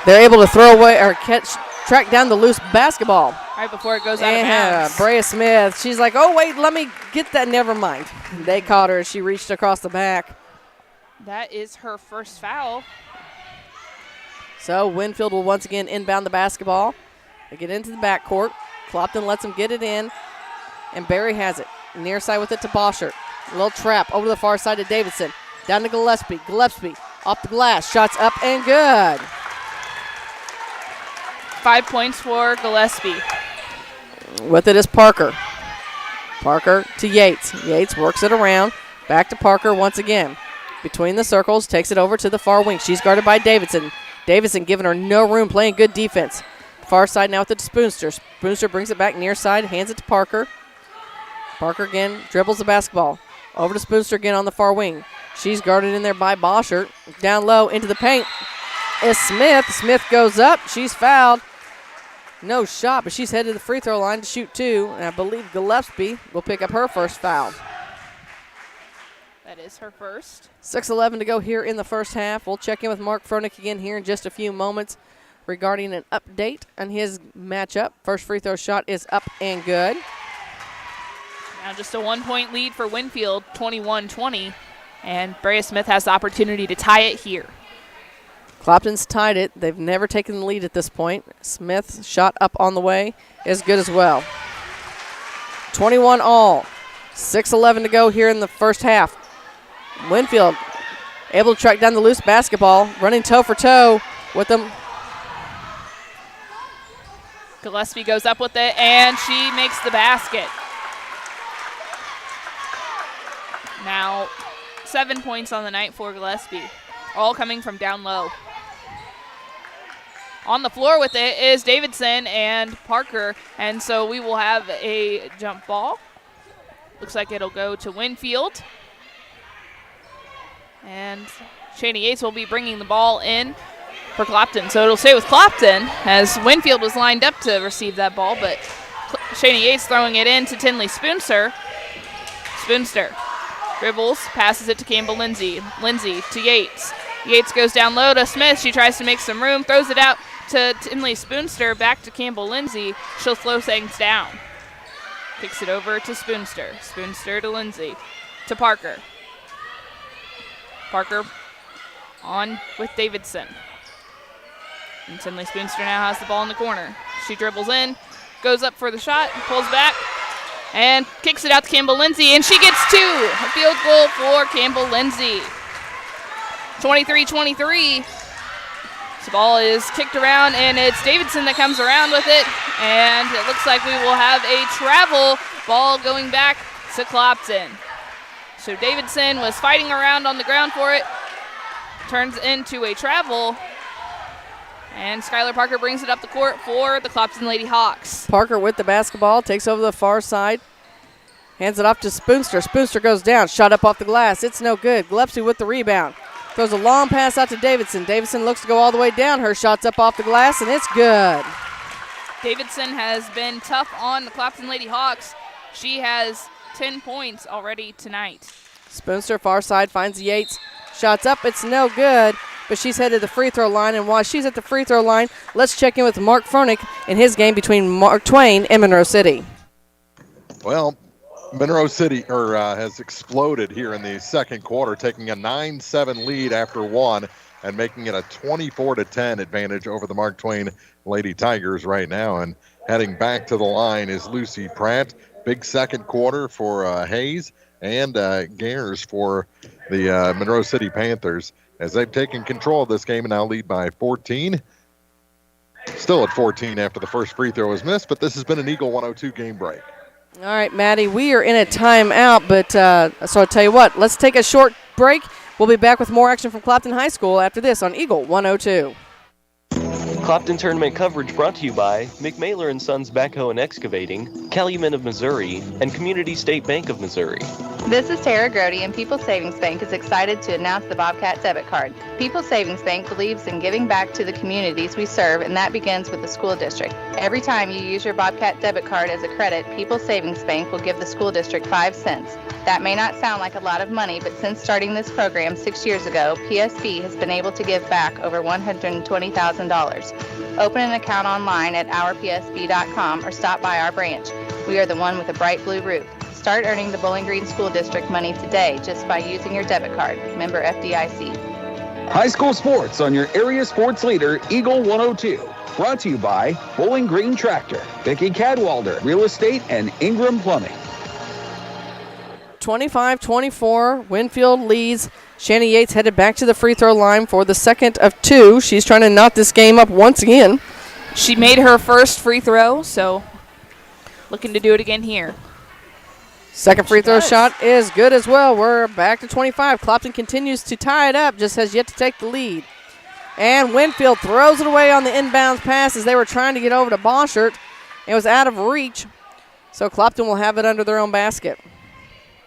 they're able to throw away or track down the loose basketball. Right before it goes out of bounds. Brea Smith, she's like, oh, wait, let me get that. Never mind. They caught her as she reached across the back. That is her first foul. So Winfield will once again inbound the basketball. They get into the backcourt. Clopton lets them get it in. And Barry has it. Near side with it to Boschert. A little trap over the far side to Davidson. Down to Gillespie. Gillespie off the glass. Shots up and good. 5 points for Gillespie. With it is Parker. Parker to Yates. Yates works it around. Back to Parker once again. Between the circles, takes it over to the far wing. She's guarded by Davidson. Davidson giving her no room, playing good defense. Far side now with it to Spoonster. Spoonster brings it back near side, hands it to Parker. Parker again dribbles the basketball. Over to Spoonster again on the far wing. She's guarded in there by Boschert. Down low into the paint is Smith. Smith goes up. She's fouled. No shot, but she's headed to the free throw line to shoot two. And I believe Gillespie will pick up her first foul. That is her first. 6:11 to go here in the first half. We'll check in with Mark Froelich again here in just a few moments regarding an update on his matchup. First free throw shot is up and good. Now just a 1 point lead for Winfield, 21-20. And Brea Smith has the opportunity to tie it here. Clopton's tied it. They've never taken the lead at this point. Smith's shot up on the way is good as well. 21 all. 6:11 to go here in the first half. Winfield able to track down the loose basketball, running toe for toe with them. Gillespie goes up with it, and she makes the basket. Now 7 points on the night for Gillespie, all coming from down low. On the floor with it is Davidson and Parker, and so we will have a jump ball. Looks like it'll go to Winfield. And Shani Yates will be bringing the ball in for Clopton. So it'll stay with Clopton as Winfield was lined up to receive that ball, but Shani Yates throwing it in to Tinley Spoonster. Spoonster dribbles, passes it to Campbell Lindsay. Lindsay to Yates. Yates goes down low to Smith. She tries to make some room, throws it out to Tinley Spoonster, back to Campbell Lindsay. She'll slow things down. Kicks it over to Spoonster. Spoonster to Lindsay. To Parker. Parker on with Davidson. And Tinley Spoonster now has the ball in the corner. She dribbles in, goes up for the shot, pulls back, and kicks it out to Campbell Lindsay, and she gets two. A field goal for Campbell Lindsay. 23-23. The ball is kicked around, and it's Davidson that comes around with it, and it looks like we will have a travel ball going back to Clopton. So Davidson was fighting around on the ground for it, turns into a travel, and Skylar Parker brings it up the court for the Clopton Lady Hawks. Parker with the basketball, takes over the far side, hands it off to Spoonster. Spoonster goes down, shot up off the glass. It's no good. Gillespie with the rebound. Throws a long pass out to Davidson. Davidson looks to go all the way down. Her shot's up off the glass, and it's good. Davidson has been tough on the Clopton Lady Hawks. She has 10 points already tonight. Spoonster far side finds Yates. Shot's up. It's no good, but she's headed to the free throw line. And while she's at the free throw line, let's check in with Mark Froelich in his game between Mark Twain and Monroe City. Well, Monroe City has exploded here in the second quarter, taking a 9-7 lead after one. and making it a 24-10 advantage over the Mark Twain Lady Tigers right now. And heading back to the line is Lucy Pratt. Big second quarter for Hayes and Gayers for the Monroe City Panthers as they've taken control of this game and now lead by 14. Still at 14 after the first free throw was missed, but this has been an Eagle 102 game break. All right, Maddie, we are in a timeout, but so I'll tell you what, let's take a short break. We'll be back with more action from Clopton High School after this on Eagle 102. Clopton tournament coverage brought to you by McMailer and Sons Backhoe and Excavating, Calumet of Missouri, and Community State Bank of Missouri. This is Tara Grody, and People's Savings Bank is excited to announce the Bobcat debit card. People's Savings Bank believes in giving back to the communities we serve, and that begins with the school district. Every time you use your Bobcat debit card as a credit, People's Savings Bank will give the school district 5 cents. That may not sound like a lot of money, but since starting this program 6 years ago, PSB has been able to give back over $120,000. Open an account online at ourpsb.com or stop by our branch. We are the one with a bright blue roof. Start earning the Bowling Green School District money today just by using your debit card. Member FDIC. High school sports on your area sports leader, Eagle 102. Brought to you by Bowling Green Tractor, Vicki Cadwalder, Real Estate, and Ingram Plumbing. 25-24, Winfield leads. Shanny Yates headed back to the free throw line for the second of 2. She's trying to knot this game up once again. She made her first free throw, so looking to do it again here. Second free throw shot is good as well. We're back to 25. Clopton continues to tie it up, just has yet to take the lead. And Winfield throws it away on the inbounds pass as they were trying to get over to Boschert. It was out of reach, so Clopton will have it under their own basket.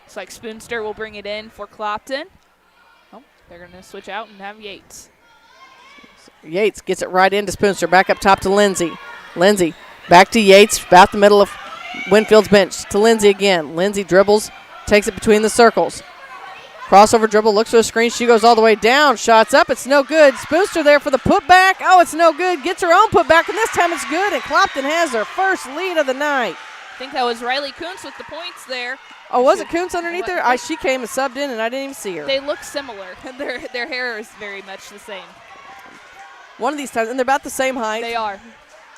Looks like Spoonster will bring it in for Clopton. Oh, they're going to switch out and have Yates. Yates gets it right into Spoonster. Back up top to Lindsay. Lindsay back to Yates, about the middle of Winfield's bench. To Lindsay again. Lindsay dribbles, takes it between the circles. Crossover dribble, looks for a screen. She goes all the way down. Shots up. It's no good. Spoonster there for the putback. Oh, it's no good. Gets her own putback, and this time it's good. And Clopton has their first lead of the night. I think that was Riley Kuntz with the points there. Oh, was it Kuntz underneath there? She came and subbed in, and I didn't even see her. They look similar. Their hair is very much the same. One of these times, and they're about the same height. They are.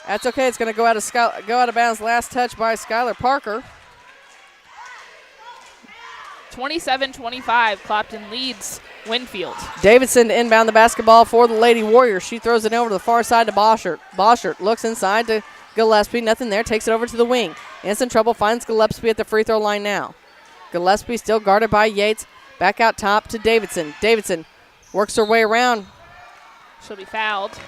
That's okay. It's going to go out of bounds. Last touch by Skylar Parker. 27-25, Clopton leads Winfield. Davidson to inbound the basketball for the Lady Warriors. She throws it over to the far side to Boschert. Boschert looks inside to Gillespie. Nothing there. Takes it over to the wing. Instant trouble. Finds Gillespie at the free throw line now. Gillespie still guarded by Yates. Back out top to Davidson. Davidson works her way around. She'll be fouled.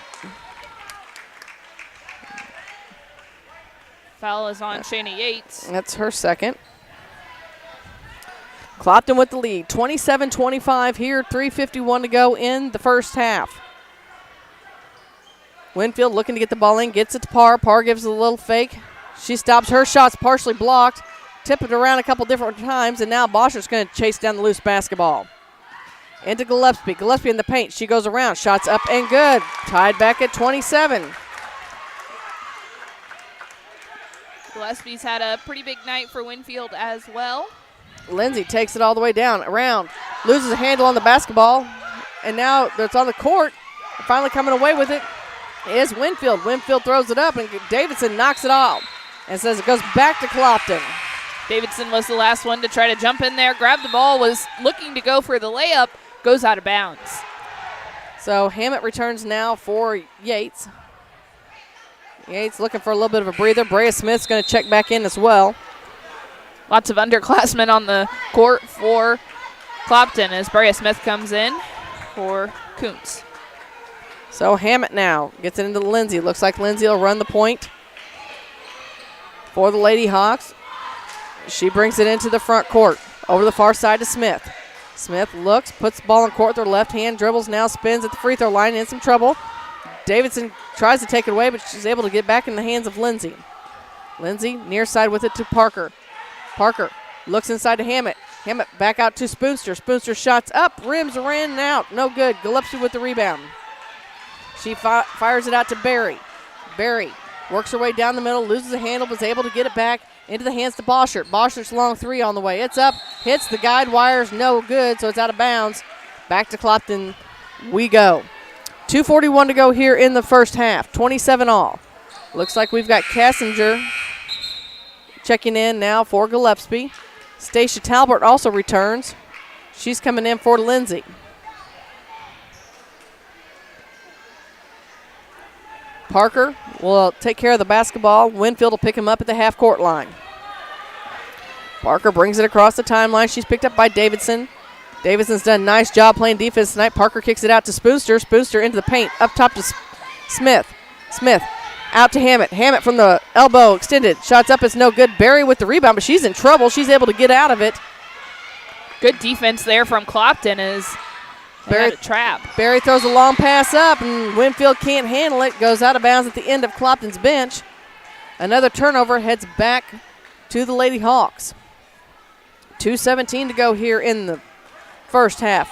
Foul is on Shayna Yates. That's her second. Clopton with the lead. 27-25 here. 3:51 to go in the first half. Winfield looking to get the ball in. Gets it to Parr. Parr gives it a little fake. She stops her shots, partially blocked. Tip it around a couple different times, and now Boscher's going to chase down the loose basketball. Into Gillespie. Gillespie in the paint. She goes around. Shots up and good. Tied back at 27. Gillespie's had a pretty big night for Winfield as well. Lindsay takes it all the way down, around. Loses a handle on the basketball, and now it's on the court. Finally coming away with it is Winfield. Winfield throws it up, and Davidson knocks it off and says it goes back to Clopton. Davidson was the last one to try to jump in there, grab the ball, was looking to go for the layup, goes out of bounds. So Hammett returns now for Yates. Yates looking for a little bit of a breather. Brea Smith's going to check back in as well. Lots of underclassmen on the court for Clopton as Brea Smith comes in for Kuntz. So Hammett now gets it into Lindsay. Looks like Lindsay will run the point for the Lady Hawks. She brings it into the front court. Over the far side to Smith. Smith looks, puts the ball in court with her left hand, dribbles, now spins at the free throw line, in some trouble. Davidson tries to take it away, but she's able to get back in the hands of Lindsay. Lindsay near side with it to Parker. Parker looks inside to Hammett. Hammett back out to Spoonster. Spoonster shots up, rims ran and out. No good. Gillespie with the rebound. She fires it out to Barry. Barry works her way down the middle, loses a handle, but is able to get it back into the hands to Boschert. Boschert's long three on the way. It's up, hits the guide wires, no good, so it's out of bounds. Back to Clopton we go. 2:41 to go here in the first half. 27 all. Looks like we've got Kassinger checking in now for Gillespie. Stacia Talbert also returns. She's coming in for Lindsay. Parker will take care of the basketball. Winfield will pick him up at the half-court line. Parker brings it across the timeline. She's picked up by Davidson. Davidson's done a nice job playing defense tonight. Parker kicks it out to Spoonster. Spoonster into the paint. Up top to Smith. Smith out to Hammett. Hammett from the elbow extended. Shots up, it's no good. Berry with the rebound, but she's in trouble. She's able to get out of it. Good defense there from Clopton as Berry had a trap. Berry throws a long pass up, and Winfield can't handle it. Goes out of bounds at the end of Clopton's bench. Another turnover heads back to the Lady Hawks. 2:17 to go here in the first half.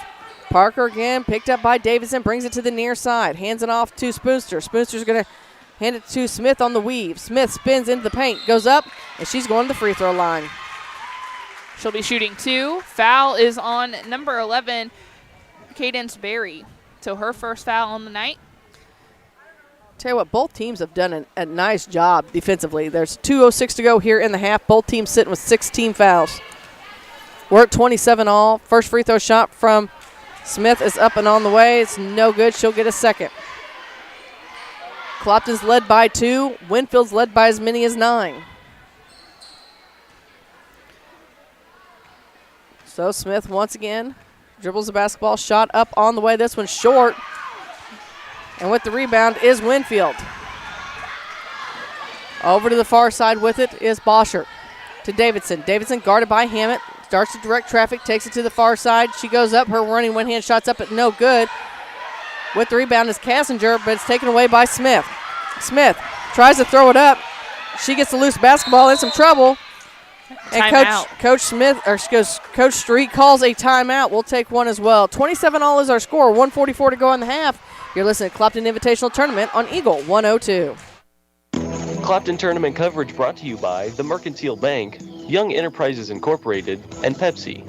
Parker again picked up by Davidson, brings it to the near side, hands it off to Spoonster. Spoonster's going to hand it to Smith on the weave. Smith spins into the paint, goes up, and she's going to the free throw line. She'll be shooting 2. Foul is on number 11, Cadence Berry. So her first foul on the night. Tell you what, both teams have done a nice job defensively. There's 2:06 to go here in the half. Both teams sitting with 16 fouls. We're at 27 all. First free throw shot from Smith is up and on the way. It's no good. She'll get a second. Clopton's led by 2. Winfield's led by as many as 9. So Smith once again dribbles the basketball. Shot up on the way. This one's short. And with the rebound is Winfield. Over to the far side with it is Boschert. To Davidson. Davidson guarded by Hammett. Starts to direct traffic, takes it to the far side. She goes up, her running one-hand shots up at no good. With the rebound is Kassinger, but it's taken away by Smith. Smith tries to throw it up. She gets a loose basketball, in some trouble. And Coach Street calls a timeout. We'll take one as well. 27 all is our score. 1:44 to go in the half. You're listening to Clopton Invitational Tournament on Eagle 102. Clopton Tournament coverage brought to you by the Mercantile Bank, Young Enterprises Incorporated, and Pepsi.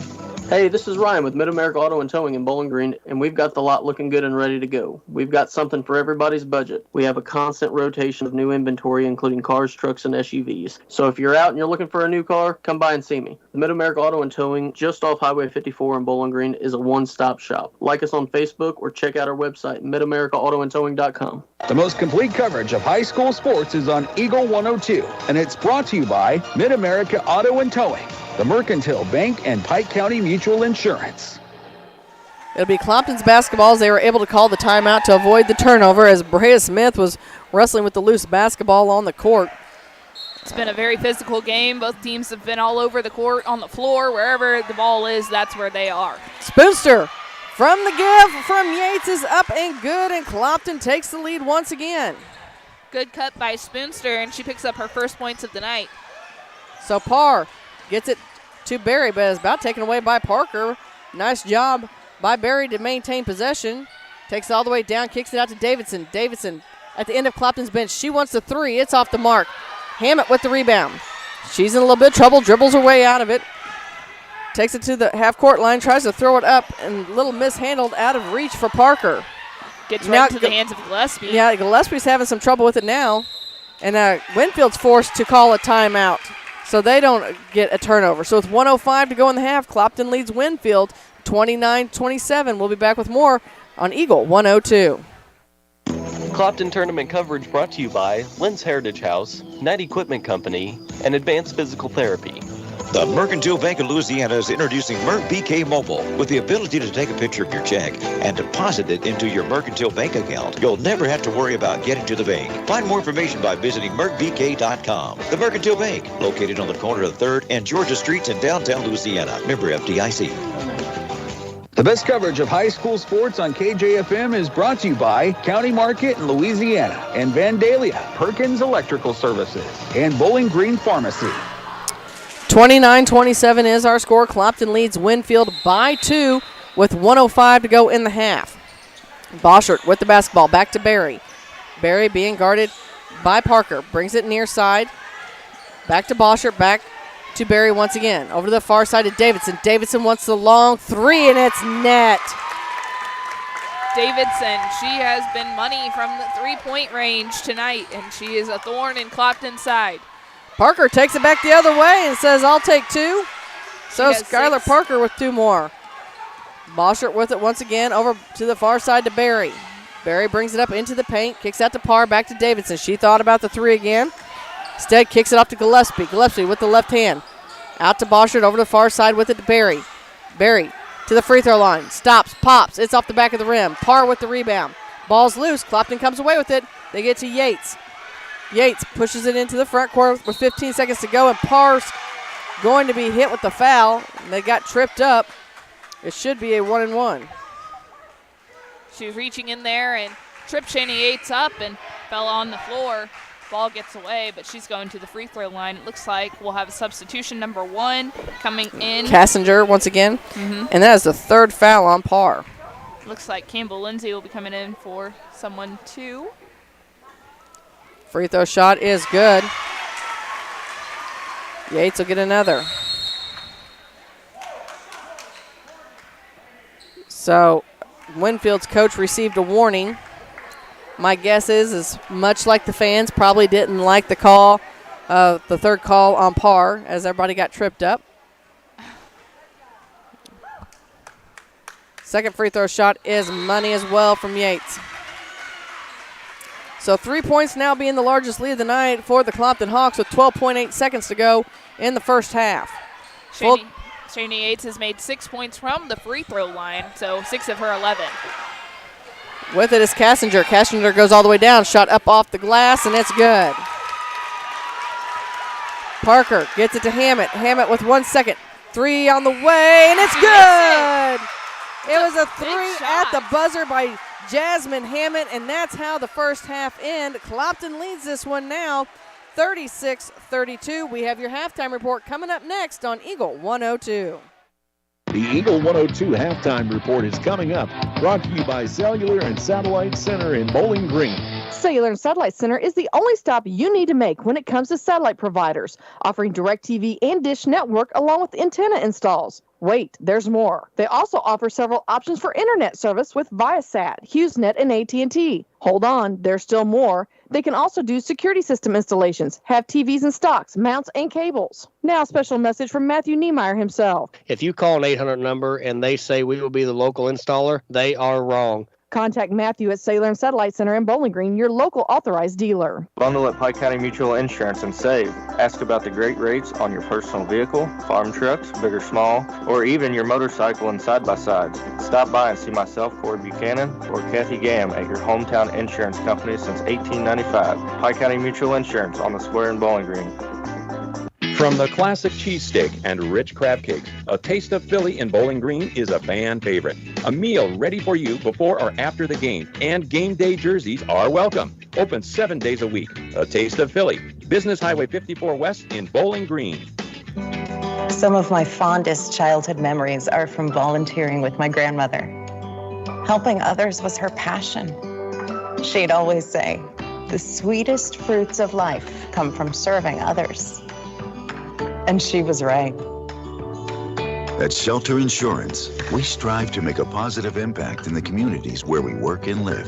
Hey, this is Ryan with Mid-America Auto and Towing in Bowling Green, and we've got the lot looking good and ready to go. We've got something for everybody's budget. We have a constant rotation of new inventory, including cars, trucks, and SUVs. So if you're out and you're looking for a new car, come by and see me. The Mid-America Auto and Towing, just off Highway 54 in Bowling Green, is a one-stop shop. Like us on Facebook or check out our website, midamericaautoandtowing.com. The most complete coverage of high school sports is on Eagle 102, and it's brought to you by Mid-America Auto and Towing, the Mercantile Bank, and Pike County Mutual Insurance. It'll be Clopton's basketballs. They were able to call the timeout to avoid the turnover as Brea Smith was wrestling with the loose basketball on the court. It's been a very physical game. Both teams have been all over the court, on the floor, wherever the ball is, that's where they are. Spoonster from the give from Yates is up and good, and Clopton takes the lead once again. Good cut by Spoonster, and she picks up her first points of the night. So Parr gets it to Berry, but it's about taken away by Parker. Nice job by Berry to maintain possession. Takes it all the way down, kicks it out to Davidson. Davidson at the end of Clopton's bench. She wants the 3. It's off the mark. Hammett with the rebound. She's in a little bit of trouble, dribbles her way out of it. Takes it to the half-court line, tries to throw it up, and a little mishandled, out of reach for Parker. Gets right into the hands of Gillespie. Yeah, Gillespie's having some trouble with it now. And Winfield's forced to call a timeout, so they don't get a turnover. So with 1:05 to go in the half, Clopton leads Winfield 29-27. We'll be back with more on Eagle 102. Clopton Tournament coverage brought to you by Lynn's Heritage House, Knight Equipment Company, and Advanced Physical Therapy. The Mercantile Bank of Louisiana is introducing Merc BK Mobile with the ability to take a picture of your check and deposit it into your Mercantile Bank account. You'll never have to worry about getting to the bank. Find more information by visiting mercbk.com. The Mercantile Bank, located on the corner of 3rd and Georgia Streets in downtown Louisiana. Member FDIC. The best coverage of high school sports on KJFM is brought to you by County Market in Louisiana and Vandalia, Perkins Electrical Services, and Bowling Green Pharmacy. 29-27 is our score. Clopton leads Winfield by 2 with 1:05 to go in the half. Boschert with the basketball, back to Berry. Berry being guarded by Parker. Brings it near side. Back to Boschert, back to Berry once again. Over to the far side of Davidson. Davidson wants the long 3, and it's net. Davidson, she has been money from the three-point range tonight, and she is a thorn in Clopton's side. Parker takes it back the other way and says, I'll take 2. So Skylar 6. Parker with 2 more. Boschert with it once again over to the far side to Barry. Barry brings it up into the paint, kicks out to Parr, back to Davidson. She thought about the 3 again. Instead, kicks it off to Gillespie. Gillespie with the left hand. Out to Boschert, over to the far side with it to Barry. Barry to the free throw line. Stops, pops. It's off the back of the rim. Parr with the rebound. Ball's loose. Clopton comes away with it. They get to Yates. Yates pushes it into the front court with 15 seconds to go, and Parr's going to be hit with the foul. And they got tripped up. It should be a 1-and-1. She was reaching in there and tripped Shani Yates up and fell on the floor. Ball gets away, but she's going to the free throw line. It looks like we'll have a substitution, number 1 coming in. Kassinger once again. And that is the 3rd foul on Parr. Looks like Campbell Lindsay will be coming in for someone too. Free throw shot is good. Yates will get another. So Winfield's coach received a warning. My guess is much like the fans, probably didn't like the call, the 3rd call on Parr, as everybody got tripped up. Second free throw shot is money as well from Yates. So 3 points now being the largest lead of the night for the Clopton Hawks with 12.8 seconds to go in the first half. Shani Yates has made 6 points from the free throw line, so 6 of her 11. With it is Kassinger. Kassinger goes all the way down. Shot up off the glass, and it's good. Parker gets it to Hammett. Hammett with 1 second. 3 on the way, and it's good. It was a 3 at the buzzer by Jasmine Hammett, and that's how the first half end. Clopton leads this one now, 36-32. We have your halftime report coming up next on Eagle 102. The Eagle 102 halftime report is coming up, brought to you by Cellular and Satellite Center in Bowling Green. Cellular and Satellite Center is the only stop you need to make when it comes to satellite providers, offering DirecTV and Dish Network along with antenna installs. Wait, there's more. They also offer several options for internet service with Viasat, HughesNet, and AT&T. Hold on, there's still more. They can also do security system installations, have TVs in stocks, mounts, and cables. Now, a special message from Matthew Niemeyer himself. If you call an 800 number and they say we will be the local installer, they are wrong. Contact Matthew at Cellular and Satellite Center in Bowling Green, your local authorized dealer. Bundle at Pike County Mutual Insurance and save. Ask about the great rates on your personal vehicle, farm trucks, big or small, or even your motorcycle and side-by-sides. Stop by and see myself, Corey Buchanan, or Kathy Gam at your hometown insurance company since 1895. Pike County Mutual Insurance on the square in Bowling Green. From the classic cheesesteak and rich crab cakes, a taste of Philly in Bowling Green is a fan favorite. A meal ready for you before or after the game, and game day jerseys are welcome. Open 7 days a week. A taste of Philly. Business Highway 54 West in Bowling Green. Some of my fondest childhood memories are from volunteering with my grandmother. Helping others was her passion. She'd always say, the sweetest fruits of life come from serving others. And she was right. At Shelter Insurance, we strive to make a positive impact in the communities where we work and live.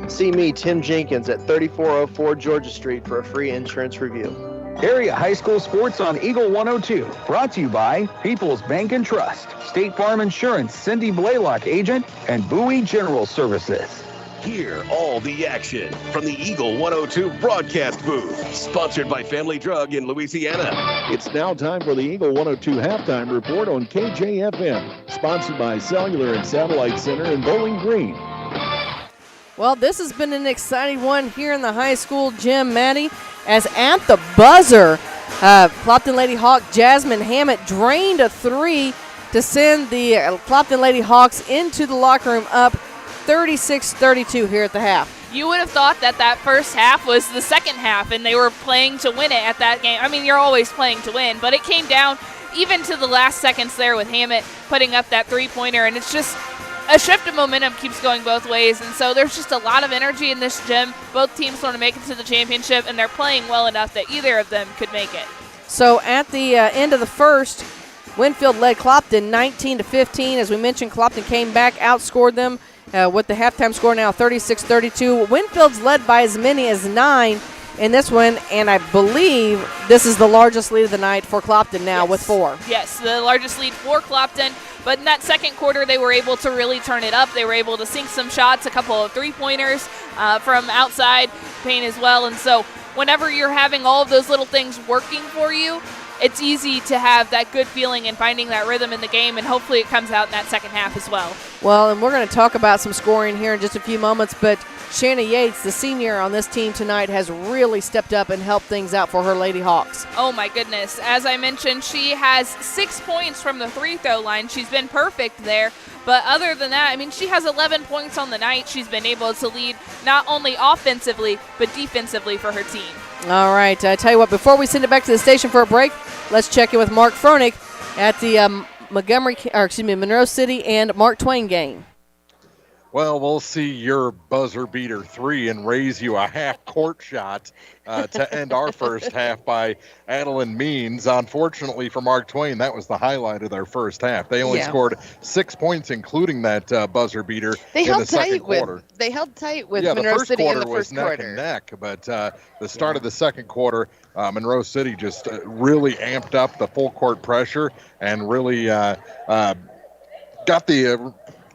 See me, Tim Jenkins, at 3404 Georgia Street for a free insurance review. Area high school sports on Eagle 102. Brought to you by People's Bank and Trust, State Farm Insurance, Cindy Blaylock agent, and Bowie General Services. Hear all the action from the Eagle 102 broadcast booth, sponsored by Family Drug in Louisiana. It's now time for the Eagle 102 halftime report on KJFM, sponsored by Cellular and Satellite Center in Bowling Green. Well, this has been an exciting one here in the high school gym, Maddie, as at the buzzer, Clopton Lady Hawk Jasmine Hammett drained a 3 to send the Clopton Lady Hawks into the locker room up 36-32 here at the half. You would have thought that first half was the second half and they were playing to win it at that game. I mean, you're always playing to win, but it came down even to the last seconds there with Hammett putting up that three-pointer, and it's just a shift of momentum keeps going both ways, and so there's just a lot of energy in this gym. Both teams want to make it to the championship, and they're playing well enough that either of them could make it. So at the end of the first, Winfield led Clopton 19-15. As we mentioned, Clopton came back, outscored them with the halftime score now 36-32. Winfield's led by as many as 9 in this one, and I believe this is the largest lead of the night for Clopton now with 4. Yes, the largest lead for Clopton. But in that second quarter, they were able to really turn it up. They were able to sink some shots, a couple of three-pointers from outside paint as well. And so whenever you're having all of those little things working for you, it's easy to have that good feeling and finding that rhythm in the game, and hopefully it comes out in that second half as well. Well, and we're going to talk about some scoring here in just a few moments, but Shanna Yates, the senior on this team tonight, has really stepped up and helped things out for her Lady Hawks. Oh my goodness. As I mentioned, she has 6 points from the free throw line. She's been perfect there. But other than that, I mean, she has 11 points on the night. She's been able to lead not only offensively, but defensively for her team. All right. I tell you what, before we send it back to the station for a break, let's check in with Mark Froenig at the Monroe City and Mark Twain game. Well, we'll see your buzzer beater 3 and raise you a half-court shot to end our first half by Adeline Means. Unfortunately for Mark Twain, that was the highlight of their first half. They only scored 6 points, including that buzzer beater in the second quarter. They held tight with Monroe City in the first quarter. Neck, but the start of the second quarter, Monroe City just really amped up the full-court pressure and really got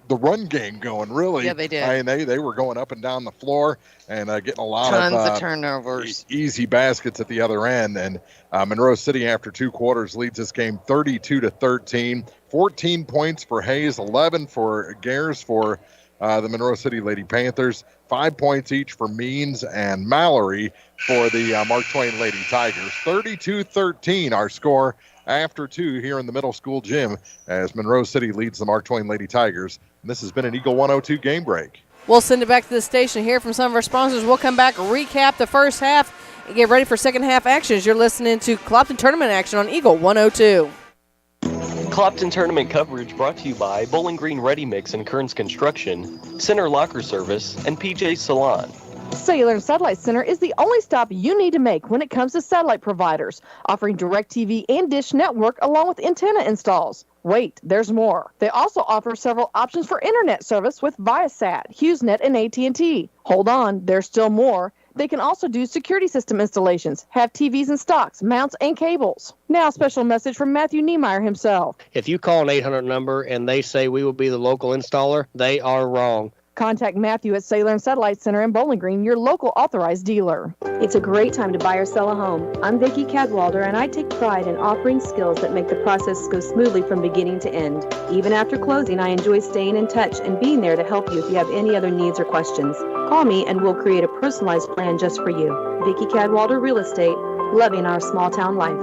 the run game going, really. Yeah, they did. I mean, they were going up and down the floor and getting a lot of turnovers, easy baskets at the other end. And Monroe City, after 2 quarters, leads this game 32-13. 14 points for Hayes, 11 for Gares for the Monroe City Lady Panthers, 5 points each for Means and Mallory for the Mark Twain Lady Tigers. 32-13, our score after 2 here in the middle school gym as Monroe City leads the Mark Twain Lady Tigers. And this has been an Eagle 102 game break. We'll send it back to the station, hear from some of our sponsors. We'll come back, recap the first half, and get ready for second half action as you're listening to Clopton Tournament action on Eagle 102. Clopton Tournament coverage brought to you by Bowling Green Ready Mix and Kearns Construction, Center Locker Service, and PJ Salon. Cellular and Satellite Center is the only stop you need to make when it comes to satellite providers, offering DirecTV and Dish Network along with antenna installs. Wait, there's more. They also offer several options for internet service with Viasat, HughesNet, and AT&T. Hold on, there's still more. They can also do security system installations, have TVs in stocks, mounts, and cables. Now, a special message from Matthew Niemeyer himself. If you call an 800 number and they say we will be the local installer, they are wrong. Contact Matthew at Cellular and Satellite Center in Bowling Green, your local authorized dealer. It's a great time to buy or sell a home. I'm Vicki Cadwalder, and I take pride in offering skills that make the process go smoothly from beginning to end. Even after closing, I enjoy staying in touch and being there to help you if you have any other needs or questions. Call me and we'll create a personalized plan just for you. Vicki Cadwalder Real Estate, loving our small town life.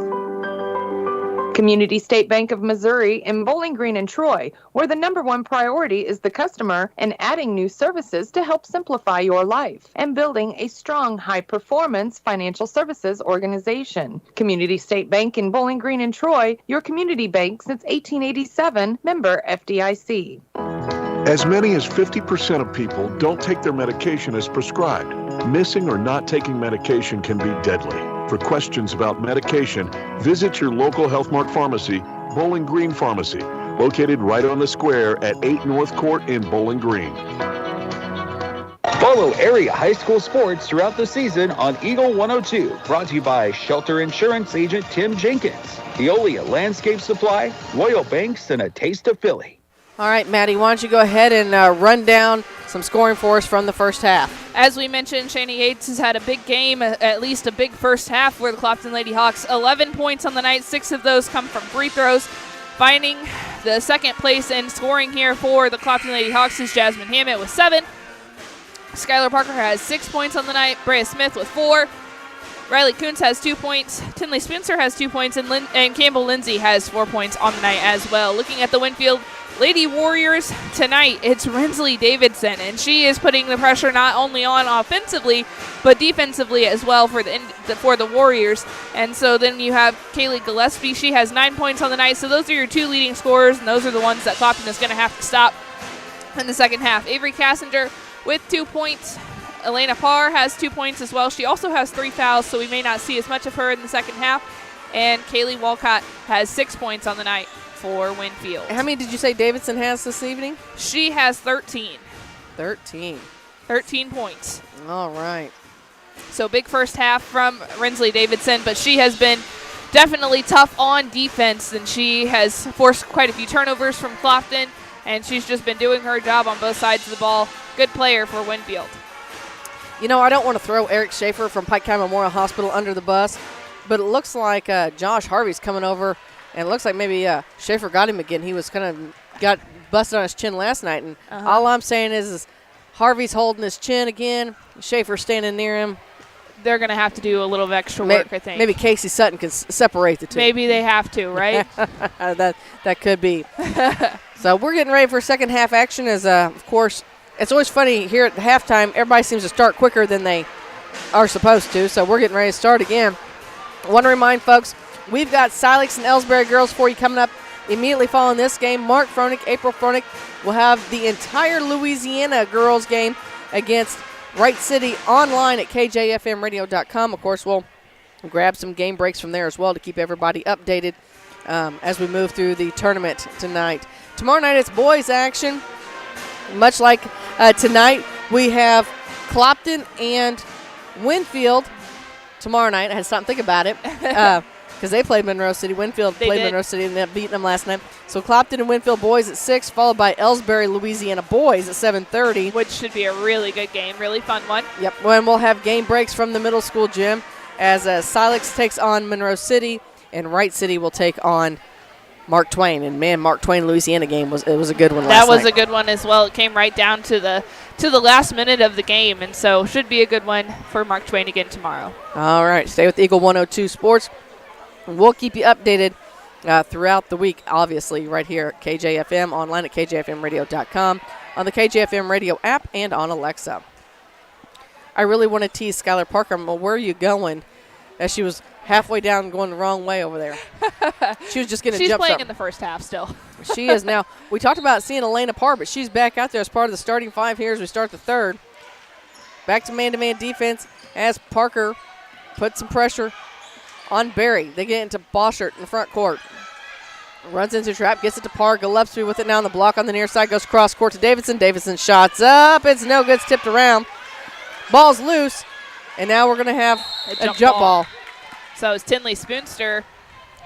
Community State Bank of Missouri in Bowling Green and Troy, where the #1 priority is the customer and adding new services to help simplify your life and building a strong, high-performance financial services organization. Community State Bank in Bowling Green and Troy, your community bank since 1887, member FDIC. As many as 50% of people don't take their medication as prescribed. Missing or not taking medication can be deadly. For questions about medication, visit your local Health Mart Pharmacy, Bowling Green Pharmacy, located right on the square at 8 North Court in Bowling Green. Follow area high school sports throughout the season on Eagle 102. Brought to you by Shelter Insurance Agent Tim Jenkins, Veolia Landscape Supply, Royal Banks, and a taste of Philly. All right, Maddie, why don't you go ahead and run down some scoring for us from the first half. As we mentioned, Shani Yates has had a big game, at least a big first half for the Clopton Lady Hawks. 11 points on the night, 6 of those come from free throws. Finding the second place in scoring here for the Clopton Lady Hawks is Jasmine Hammett with 7. Skylar Parker has 6 points on the night. Brea Smith with 4. Riley Kuntz has 2 points. Tinley Spencer has 2 points. And Campbell Lindsay has 4 points on the night as well. Looking at the Winfield Lady Warriors tonight, it's Rensley Davidson, and she is putting the pressure not only on offensively, but defensively as well for the Warriors. And so then you have Kaylee Gillespie. She has 9 points on the night. So those are your 2 leading scorers, and those are the ones that Clopton is going to have to stop in the second half. Avery Cassinger with 2 points. Elena Parr has 2 points as well. She also has 3 fouls, so we may not see as much of her in the second half. And Kaylee Walcott has 6 points on the night for Winfield. How many did you say Davidson has this evening? She has 13. 13. 13 points. All right. So big first half from Rensley Davidson, but she has been definitely tough on defense, and she has forced quite a few turnovers from Clopton, and she's just been doing her job on both sides of the ball. Good player for Winfield. You know, I don't want to throw Eric Schaefer from Pike County Memorial Hospital under the bus, but it looks like Josh Harvey's coming over, and it looks like maybe Schaefer got him again. He was got busted on his chin last night, and all I'm saying is Harvey's holding his chin again. Schaefer's standing near him. They're going to have to do a little extra work, I think. Maybe Casey Sutton can separate the two. Maybe they have to, right? that could be. So we're getting ready for second half action as, of course, it's always funny here at halftime. Everybody seems to start quicker than they are supposed to, so we're getting ready to start again. I want to remind folks, we've got Silex and Ellsbury girls for you coming up immediately following this game. Mark Froenick, April Froenick will have the entire Louisiana girls game against Wright City online at kjfmradio.com. Of course, we'll grab some game breaks from there as well to keep everybody updated as we move through the tournament tonight. Tomorrow night it's boys action. Much like tonight, we have Clopton and Winfield tomorrow night. I had to stop and think about it because they played Monroe City. Winfield played Monroe City and ended up beating them last night. So Clopton and Winfield boys at 6, followed by Ellsbury, Louisiana boys at 7:30. Which should be a really good game, really fun one. Yep, and we'll have game breaks from the middle school gym as Silex takes on Monroe City and Wright City will take on Mark Twain. And man, Mark Twain Louisiana game was a good one last night. That was a good one as well. It came right down to the last minute of the game, and so should be a good one for Mark Twain again tomorrow. All right, stay with Eagle 102 Sports. We'll keep you updated throughout the week, obviously, right here at KJFM, online at kjfmradio.com, on the KJFM radio app, and on Alexa. I really want to tease Skylar Parker. Well, where are you going? As she was halfway down going the wrong way over there. She was just getting a jump She's playing start. in the first half still. She is now. We talked about seeing Elena Parr, but she's back out there as part of the starting 5 here as we start the third. Back to man-to-man defense as Parker puts some pressure on Barry. They get into Boschert in the front court. Runs into trap, gets it to Parr. Gillespie with it now on the block on the near side. Goes cross court to Davidson. Davidson shots up. It's no good. It's tipped around. Ball's loose. And now we're going to have a jump ball. So it's Tinley Spoonster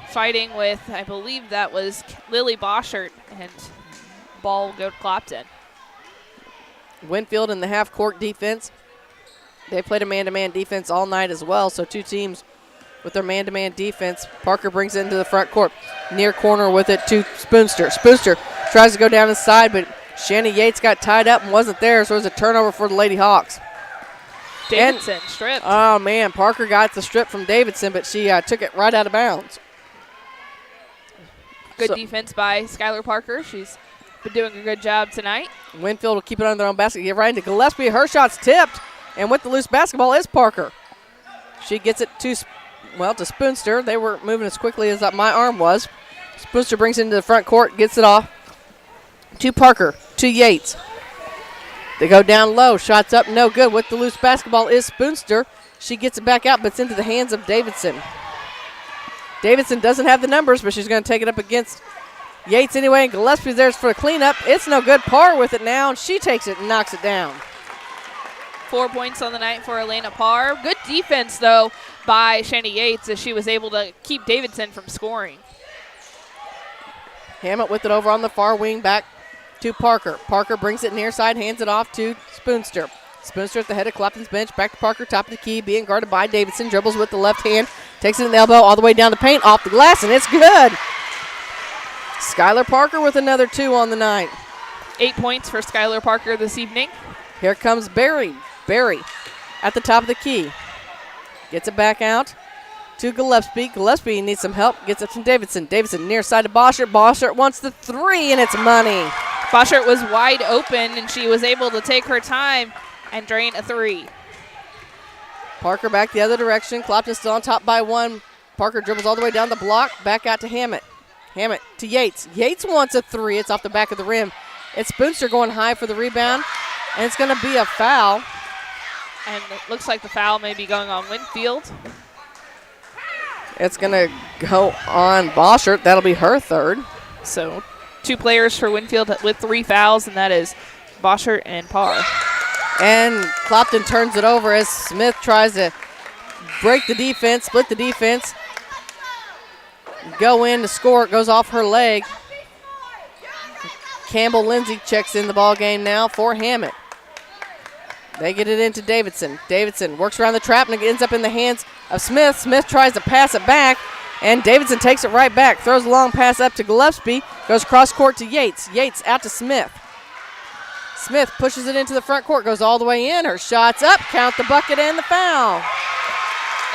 fighting with, I believe that was Lily Boschert, and ball will go to Clopton. Winfield in the half-court defense. They played a man-to-man defense all night as well, so two teams with their man-to-man defense. Parker brings it into the front court. Near corner with it to Spoonster. Spoonster tries to go down inside, but Shanny Yates got tied up and wasn't there, so it was a turnover for the Lady Hawks. Davidson stripped. Oh, man, Parker got the strip from Davidson, but she took it right out of bounds. Good defense by Skylar Parker. She's been doing a good job tonight. Winfield will keep it under their own basket. Get right into Gillespie. Her shot's tipped, and with the loose basketball is Parker. She gets it to Spoonster. They were moving as quickly as my arm was. Spoonster brings it into the front court, gets it off to Parker, to Yates. They go down low. Shots up, no good. With the loose basketball is Spoonster. She gets it back out, but it's into the hands of Davidson. Davidson doesn't have the numbers, but she's going to take it up against Yates anyway. And Gillespie's there for the cleanup. It's no good. Parr with it now, and she takes it and knocks it down. 4 points on the night for Elena Parr. Good defense, though, by Shanny Yates as she was able to keep Davidson from scoring. Hammett with it over on the far wing back to Parker. Parker brings it near side, hands it off to Spoonster. Spoonster at the head of Clopton's bench. Back to Parker, top of the key, being guarded by Davidson. Dribbles with the left hand, takes it in the elbow all the way down the paint, off the glass, and it's good. Skylar Parker with another 2 on the night. 8 points for Skylar Parker this evening. Here comes Barry. Barry at the top of the key. Gets it back out to Gillespie. Gillespie needs some help. Gets it from Davidson. Davidson near side to Boschert. Boschert wants the 3, and it's money. Boschert was wide open, and she was able to take her time and drain a 3. Parker back the other direction. Clopton still on top by 1. Parker dribbles all the way down the block. Back out to Hammett. Hammett to Yates. Yates wants a 3. It's off the back of the rim. It's Spoonster going high for the rebound, and it's going to be a foul. And it looks like the foul may be going on Winfield. It's going to go on Boschert. That'll be her 3rd. So 2 players for Winfield with 3 fouls, and that is Boschert and Parr. And Clopton turns it over as Smith tries to break the defense, split the defense, go in to score. It goes off her leg. Campbell Lindsay checks in the ball game now for Hammett. They get it into Davidson. Davidson works around the trap and it ends up in the hands of Smith. Smith tries to pass it back, and Davidson takes it right back. Throws a long pass up to Gillespie. Goes cross court to Yates. Yates out to Smith. Smith pushes it into the front court. Goes all the way in. Her shot's up. Count the bucket and the foul.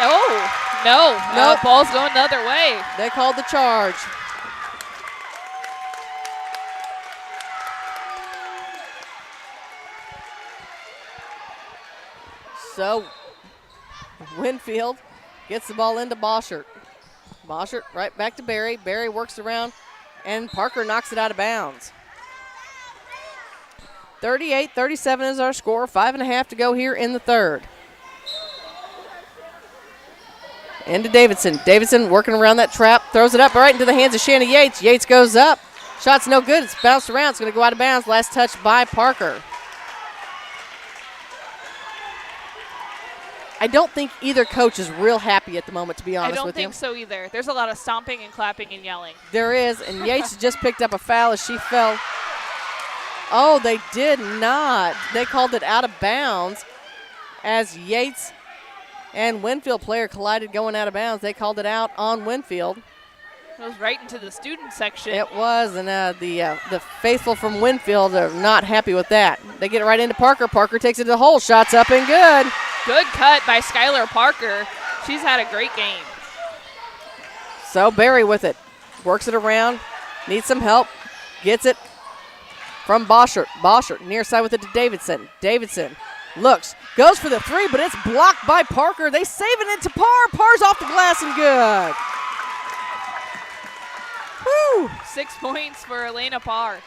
Oh, no. Nope. Ball's going the other way. They called the charge. So Winfield gets the ball into Boschert. Boschert right back to Barry. Barry works around, and Parker knocks it out of bounds. 38-37 is our score. 5.5 to go here in the third. Into Davidson. Davidson working around that trap. Throws it up right into the hands of Shanna Yates. Yates goes up. Shot's no good. It's bounced around. It's going to go out of bounds. Last touch by Parker. I don't think either coach is real happy at the moment, to be honest with you. I don't think so either. There's a lot of stomping and clapping and yelling. There is, and Yates just picked up a foul as she fell. Oh, they did not. They called it out of bounds as Yates and Winfield player collided going out of bounds. They called it out on Winfield. It was right into the student section. It was, and the faithful from Winfield are not happy with that. They get it right into Parker. Parker takes it to the hole. Shots up and good. Good cut by Skylar Parker. She's had a great game. So Barry with it. Works it around. Needs some help. Gets it from Boschert. Boschert near side with it to Davidson. Davidson looks. Goes for the three, but it's blocked by Parker. They saving it to Parr. Parr's off the glass and good. Woo. 6 points for Elena Parr.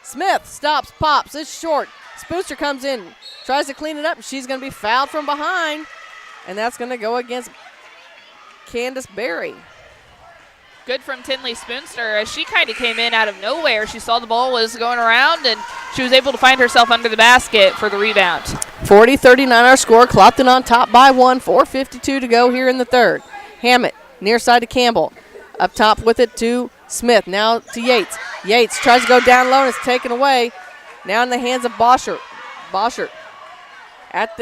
Smith stops, pops. It's short. Spooster comes in. Tries to clean it up, and she's going to be fouled from behind. And that's going to go against Candace Berry. Good from Tinley Spoonster as she kind of came in out of nowhere. She saw the ball was going around, and she was able to find herself under the basket for the rebound. 40-39 our score. Clopton on top by 1. 4:52 to go here in the third. Hammett near side to Campbell. Up top with it to Smith. Now to Yates. Yates tries to go down low, and it's taken away. Now in the hands of Boschert. Boschert at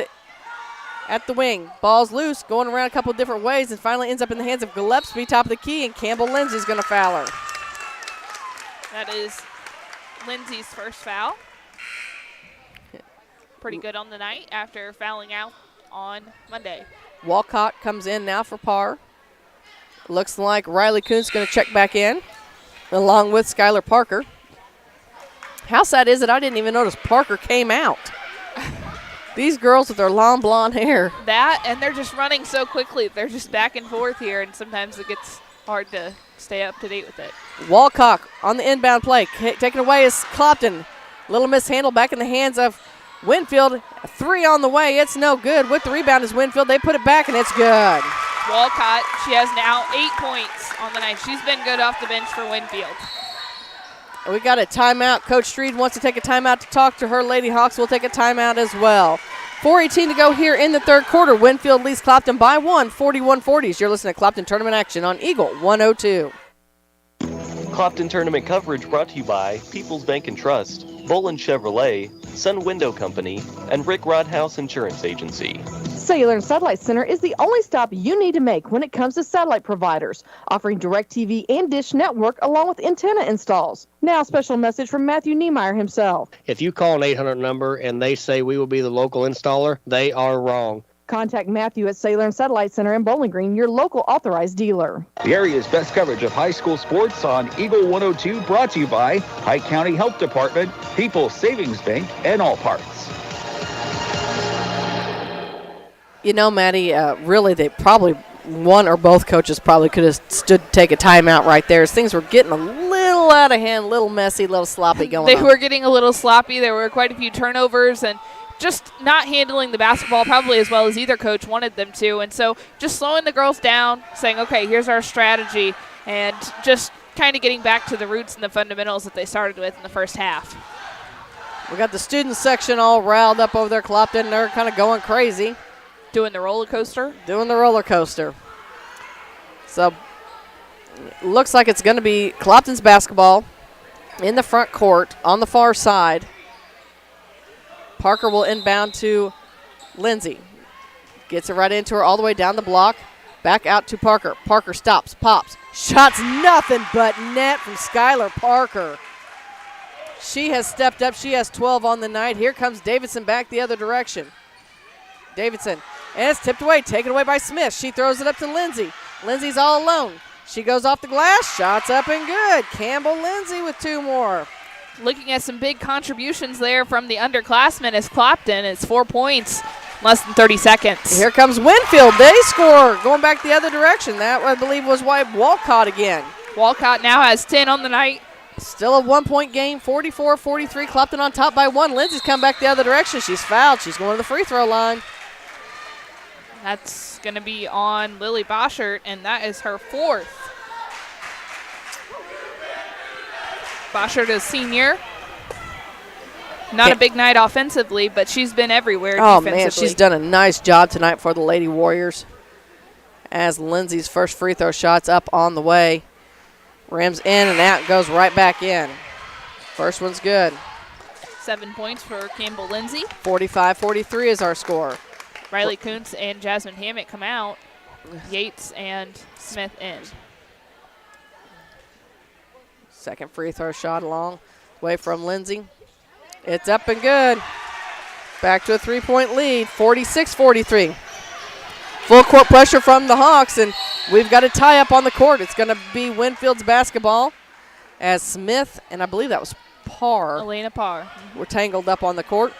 the wing. Ball's loose, going around a couple of different ways, and finally ends up in the hands of Gillespie, top of the key, and Campbell Lindsay's going to foul her. That is Lindsay's first foul. Pretty good on the night after fouling out on Monday. Walcott comes in now for Parr. Looks like Riley Kuntz going to check back in, along with Skylar Parker. How sad is it I didn't even notice Parker came out? These girls with their long blonde hair. That, and they're just running so quickly. They're just back and forth here, and sometimes it gets hard to stay up to date with it. Walcott on the inbound play. Taken away is Clopton. Little mishandle back in the hands of Winfield. A three on the way. It's no good. With the rebound is Winfield. They put it back, and it's good. Walcott, she has now 8 points on the night. She's been good off the bench for Winfield. We got a timeout. Coach Street wants to take a timeout to talk to her Lady Hawks. We'll take a timeout as well. 4:18 to go here in the third quarter. Winfield leads Clopton by 1, 41-40. You're listening to Clopton Tournament Action on Eagle 102. Clopton Tournament coverage brought to you by People's Bank and Trust, Bolin Chevrolet, Sun Window Company, and Rick Rodhouse Insurance Agency. Cellular and Satellite Center is the only stop you need to make when it comes to satellite providers, offering DirecTV and Dish Network along with antenna installs. Now, a special message from Matthew Niemeyer himself. If you call an 800 number and they say we will be the local installer, they are wrong. Contact Matthew at Cellular and Satellite Center in Bowling Green, your local authorized dealer. The area's best coverage of high school sports on Eagle 102, brought to you by Pike County Health Department, People's Savings Bank, and All Parts. You know, Maddie, really, they probably, one or both coaches probably could have stood to take a timeout right there. As things were getting a little out of hand, a little messy, a little sloppy going on. They were getting a little sloppy. There were quite a few turnovers and just not handling the basketball probably as well as either coach wanted them to. And so just slowing the girls down, saying, okay, here's our strategy, and just kind of getting back to the roots and the fundamentals that they started with in the first half. We got the student section all riled up over there, Clopton. They're kind of going crazy. Doing the roller coaster? Doing the roller coaster. So, looks like it's going to be Clopton's basketball in the front court on the far side. Parker will inbound to Lindsay. Gets it right into her all the way down the block. Back out to Parker. Parker stops, pops. Shots nothing but net from Skylar Parker. She has stepped up. She has 12 on the night. Here comes Davidson back the other direction. Davidson. And it's tipped away. Taken away by Smith. She throws it up to Lindsay. Lindsay's all alone. She goes off the glass. Shots up and good. Campbell Lindsay with 2 more. Looking at some big contributions there from the underclassmen as Clopton. It's 4 points, less than 30 seconds. Here comes Winfield. They score. Going back the other direction. That, I believe, was Walcott again. Walcott now has 10 on the night. Still a 1-point game, 44-43. Clopton on top by 1. Lindsay's come back the other direction. She's fouled. She's going to the free throw line. That's going to be on Lily Boschert, and that is her 4th. Boschert is senior. Not a big night offensively, but she's been everywhere defensively. Man, she's done a nice job tonight for the Lady Warriors. As Lindsay's first free throw shot's up on the way. Rims in and out, goes right back in. First one's good. 7 points for Campbell Lindsay. 45-43 is our score. Riley Kuntz and Jasmine Hammett come out. Yates and Smith in. Second free throw shot along, away from Lindsay. It's up and good. Back to a 3-point lead, 46-43. Full court pressure from the Hawks, and we've got a tie up on the court. It's going to be Winfield's basketball as Smith, and I believe that was Parr. Elena Parr. We're tangled up on the court.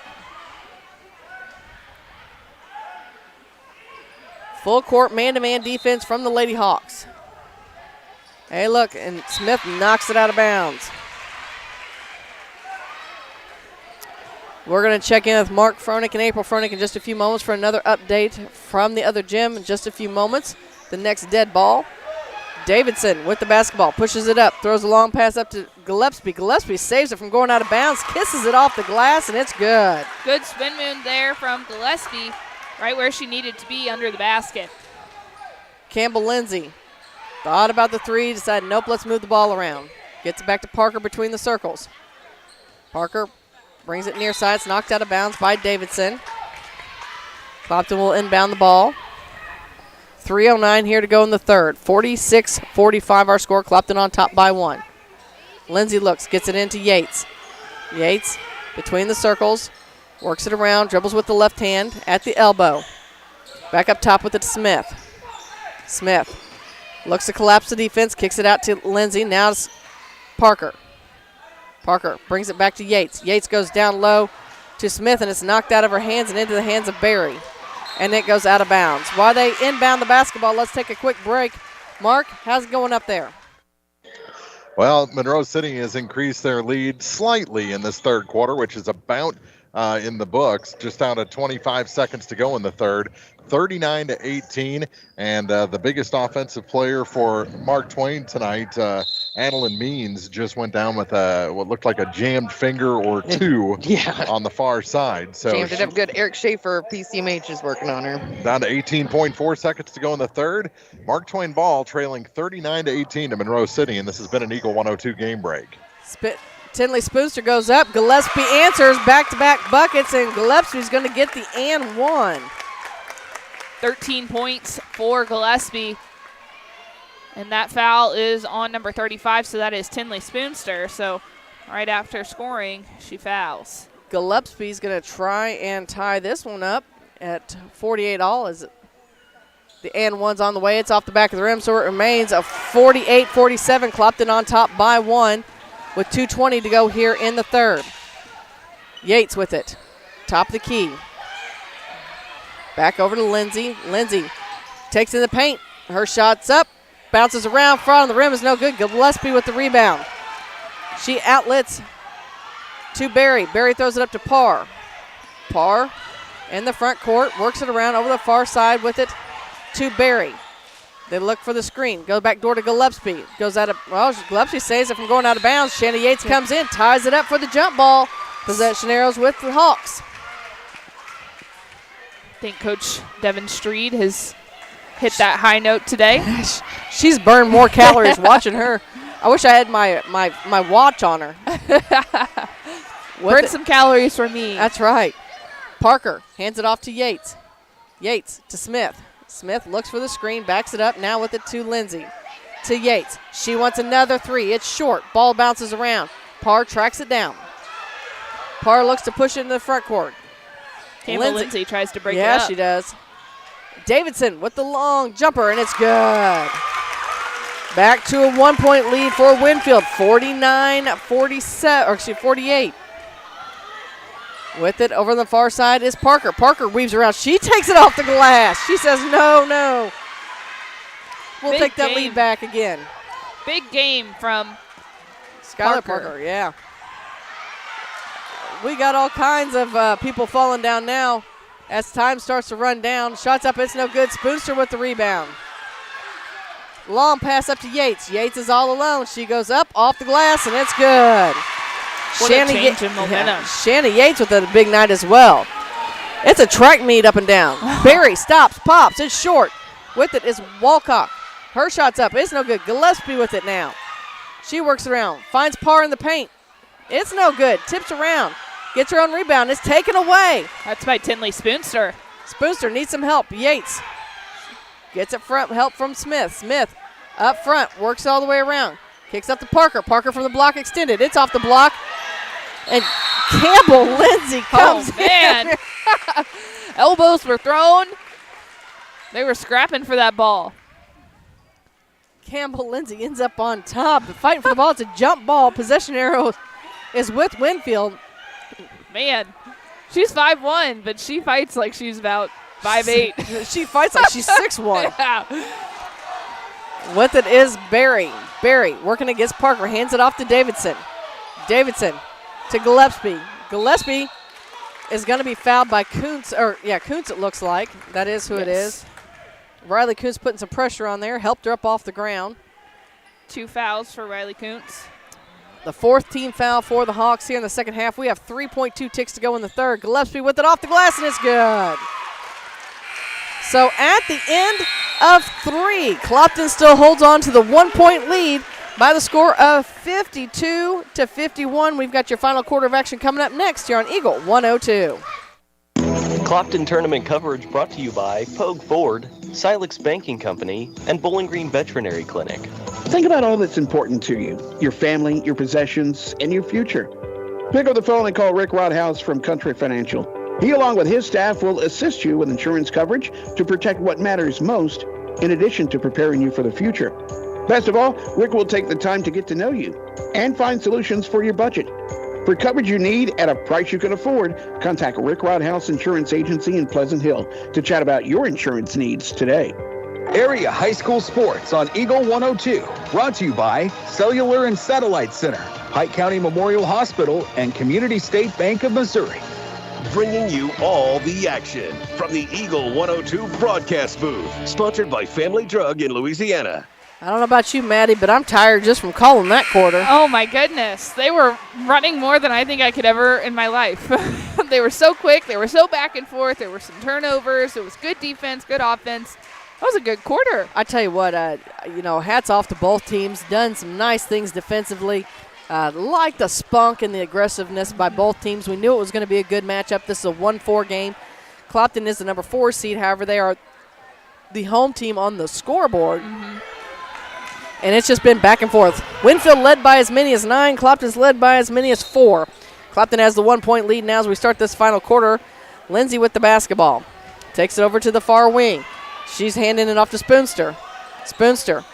Full court man-to-man defense from the Lady Hawks. Hey, look, and Smith knocks it out of bounds. We're going to check in with Mark Froenick and April Froenick in just a few moments for another update from the other gym in just a few moments. The next dead ball. Davidson with the basketball, pushes it up, throws a long pass up to Gillespie. Gillespie saves it from going out of bounds, kisses it off the glass, and it's good. Good spin move there from Gillespie, right where she needed to be under the basket. Campbell Lindsay thought about the 3, decided, nope, let's move the ball around. Gets it back to Parker between the circles. Parker brings it near side. It's knocked out of bounds by Davidson. Clopton will inbound the ball. 3:09 here to go in the third. 46-45 our score. Clopton on top by 1. Lindsay looks, gets it into Yates. Yates between the circles, works it around, dribbles with the left hand at the elbow. Back up top with it to Smith. Smith looks to collapse the defense, kicks it out to Lindsay. Now it's Parker. Parker brings it back to Yates. Yates goes down low to Smith, and it's knocked out of her hands and into the hands of Barry. And it goes out of bounds. While they inbound the basketball, let's take a quick break. Mark, how's it going up there? Well, Monroe City has increased their lead slightly in this third quarter, which is about in the books. Just down to 25 seconds to go in the third. 39-18, and the biggest offensive player for Mark Twain tonight, Adeline Means, just went down with what looked like a jammed finger or 2 on the far side. So jammed it up good. Eric Schaefer, PCMH, is working on her. Down to 18.4 seconds to go in the third. Mark Twain ball trailing 39-18 to Monroe City, and this has been an Eagle 102 game break. Tinley Spoonster goes up. Gillespie answers, back-to-back buckets, and Gillespie's going to get the and 1. 13 points for Gillespie. And that foul is on number 35, so that is Tinley Spoonster. So right after scoring, she fouls. Gillespie's going to try and tie this one up at 48 all. As the and one's on the way. It's off the back of the rim, so it remains a 48-47. Clopton on top by 1 with 2:20 to go here in the third. Yates with it. Top of the key. Back over to Lindsay. Lindsay takes in the paint. Her shot's up. Bounces around. Front on the rim is no good. Gillespie with the rebound. She outlets to Barry. Barry throws it up to Parr. Parr in the front court. Works it around over the far side with it to Barry. They look for the screen. Go back door to Gillespie. Goes out of, well, Gillespie saves it from going out of bounds. Shanna Yates comes in. Ties it up for the jump ball. Possession arrows with the Hawks. I think Coach Devin Streed has hit that high note today. She's burned more calories watching her. I wish I had my watch on her. Burn some calories for me. That's right. Parker hands it off to Yates. Yates to Smith. Smith looks for the screen, backs it up, now with it to Lindsay. To Yates. She wants another three. It's short. Ball bounces around. Parr tracks it down. Parr looks to push it into the front court. Campbell Lindsay tries to break it up. Yeah, she does. Davidson with the long jumper, and it's good. Back to a 1-point lead for Winfield, 48. With it over the far side is Parker. Parker weaves around. She takes it off the glass. She says, no. We'll take that lead back again. Big game from Skylar Parker, yeah. We got all kinds of people falling down now as time starts to run down. Shots up, it's no good. Spoonster with the rebound. Long pass up to Yates. Yates is all alone. She goes up off the glass, and it's good. What a change in momentum. Shanna Yates with a big night as well. It's a track meet up and down. Barry stops, pops. It's short. With it is Walcott. Her shot's up. It's no good. Gillespie with it now. She works around. Finds Parr in the paint. It's no good. Tips around. Gets her own rebound. It's taken away. That's by Tinley Spoonster. Spoonster needs some help. Yates gets it front. Help from Smith. Smith up front. Works all the way around. Kicks up to Parker. Parker from the block extended. It's off the block. And Campbell Lindsay comes in. Elbows were thrown. They were scrapping for that ball. Campbell Lindsay ends up on top. Fighting for the ball. It's a jump ball. Possession arrow is with Winfield. Man, she's 5'1", but she fights like she's about 5'8". She fights like she's 6'1". Yeah. With it is Barry. Barry working against Parker. Hands it off to Davidson. Davidson to Gillespie. Gillespie is going to be fouled by Kuntz. Kuntz it looks like. That is who it is. Riley Kuntz putting some pressure on there. Helped her up off the ground. 2 fouls for Riley Kuntz. The 4th team foul for the Hawks here in the second half. We have 3.2 ticks to go in the third. Gillespie with it off the glass, and it's good. So at the end of 3, Clopton still holds on to the 1-point lead by the score of 52-51. We've got your final quarter of action coming up next here on Eagle 102. Clopton tournament coverage brought to you by Pogue Ford, Silex Banking Company, and Bowling Green Veterinary Clinic. Think about all that's important to you, your family, your possessions, and your future. Pick up the phone and call Rick Rodhouse from Country Financial. He, along with his staff, will assist you with insurance coverage to protect what matters most, in addition to preparing you for the future. Best of all, Rick will take the time to get to know you and find solutions for your budget. For coverage you need at a price you can afford, contact Rick Rodhouse Insurance Agency in Pleasant Hill to chat about your insurance needs today. Area High School Sports on Eagle 102. Brought to you by Cellular and Satellite Center, Pike County Memorial Hospital, and Community State Bank of Missouri. Bringing you all the action from the Eagle 102 broadcast booth. Sponsored by Family Drug in Louisiana. I don't know about you, Maddie, but I'm tired just from calling that quarter. Oh, my goodness. They were running more than I think I could ever in my life. They were so quick. They were so back and forth. There were some turnovers. It was good defense, good offense. That was a good quarter. I tell you what, hats off to both teams. Done some nice things defensively. Like the spunk and the aggressiveness by both teams. We knew it was going to be a good matchup. This is a 1-4 game. Clopton is the number 4 seed. However, they are the home team on the scoreboard. Mm-hmm. And it's just been back and forth. Winfield led by as many as 9. Clopton's led by as many as 4. Clopton has the 1-point lead now as we start this final quarter. Lindsay with the basketball. Takes it over to the far wing. She's handing it off to Spoonster. Spoonster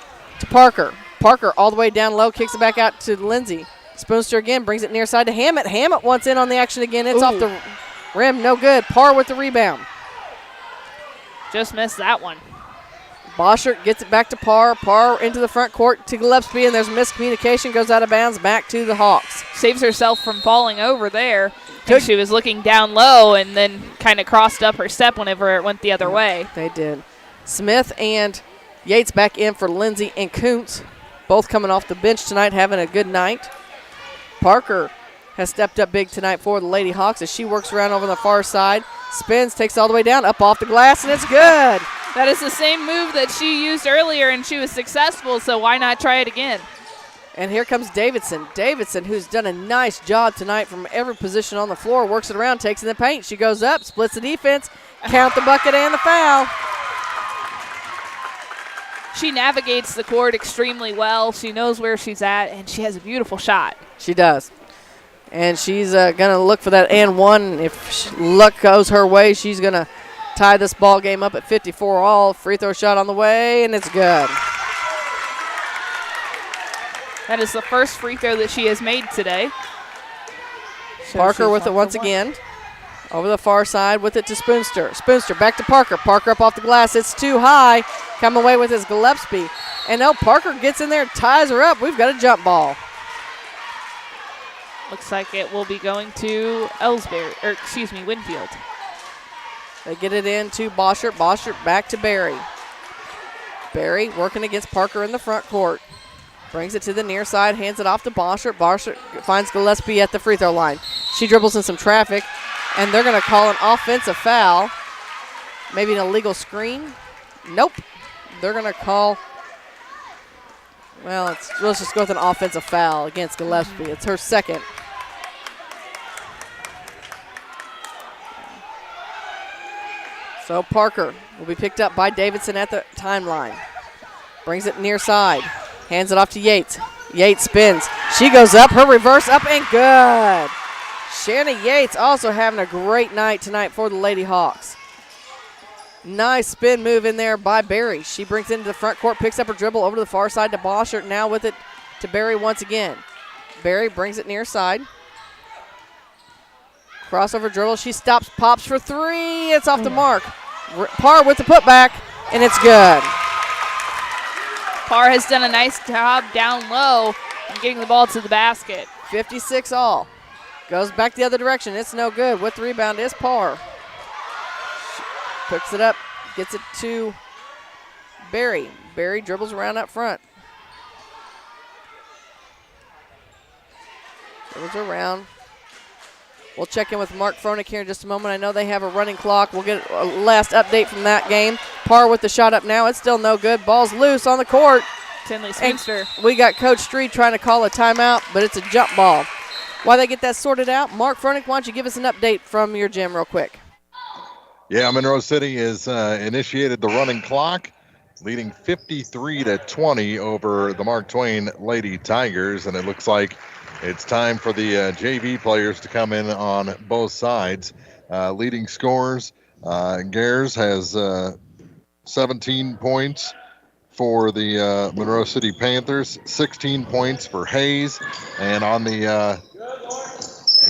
to Parker. Parker all the way down low, kicks it back out to Lindsay. Spoonster again, brings it near side to Hammett. Hammett wants in on the action again. It's off the rim, no good. Parr with the rebound. Just missed that one. Boschert gets it back to Parr. Parr into the front court to Gillespie, and there's miscommunication. Goes out of bounds, back to the Hawks. Saves herself from falling over there. She was looking down low and then kind of crossed up her step whenever it went the other way. They did. Smith and Yates back in for Lindsay and Kuntz. Both coming off the bench tonight, having a good night. Parker has stepped up big tonight for the Lady Hawks as she works around over the far side, spins, takes it all the way down, up off the glass, and it's good. That is the same move that she used earlier, and she was successful, so why not try it again? And here comes Davidson. Davidson, who's done a nice job tonight from every position on the floor, works it around, takes in the paint. She goes up, splits the defense, count the bucket and the foul. She navigates the court extremely well. She knows where she's at, and she has a beautiful shot. She does. And she's going to look for that and one. If luck goes her way, she's going to tie this ball game up at 54 all. Free throw shot on the way, and it's good. That is the first free throw that she has made today. Parker with it once again. Over the far side with it to Spoonster. Spoonster back to Parker. Parker up off the glass. It's too high. Come away with his Gillespie. And now Parker gets in there, ties her up. We've got a jump ball. Looks like it will be going to Winfield. They get it in to Boschert. Boschert back to Barry. Barry working against Parker in the front court. Brings it to the near side, hands it off to Boschert. Boschert finds Gillespie at the free throw line. She dribbles in some traffic, and they're going to call an offensive foul. Maybe an illegal screen. Nope. They're going to call, well, let's just go with an offensive foul against Gillespie. It's her second. So Parker will be picked up by Davidson at the timeline. Brings it near side. Hands it off to Yates. Yates spins. She goes up. Her reverse up and good. Shanna Yates also having a great night tonight for the Lady Hawks. Nice spin move in there by Barry. She brings it into the front court, picks up her dribble over to the far side to Boschert. Now with it to Barry once again. Barry brings it near side. Crossover dribble. She stops, pops for three. It's off the mark. Parr with the putback, and it's good. Parr has done a nice job down low and getting the ball to the basket. 56 all. Goes back the other direction. It's no good. With the rebound is Parr. Picks it up, gets it to Barry. Barry dribbles around up front. Dribbles around. We'll check in with Mark Froelich here in just a moment. I know they have a running clock. We'll get a last update from that game. Parr with the shot up now. It's still no good. Ball's loose on the court. Tinley Spinster. We got Coach Street trying to call a timeout, but it's a jump ball. While they get that sorted out, Mark Froelich, why don't you give us an update from your gym real quick? Yeah, Monroe City has initiated the running clock, leading 53-20 over the Mark Twain Lady Tigers, and it looks like it's time for the JV players to come in on both sides. Leading scorers, Gares has 17 points for the Monroe City Panthers, 16 points for Hayes, and on the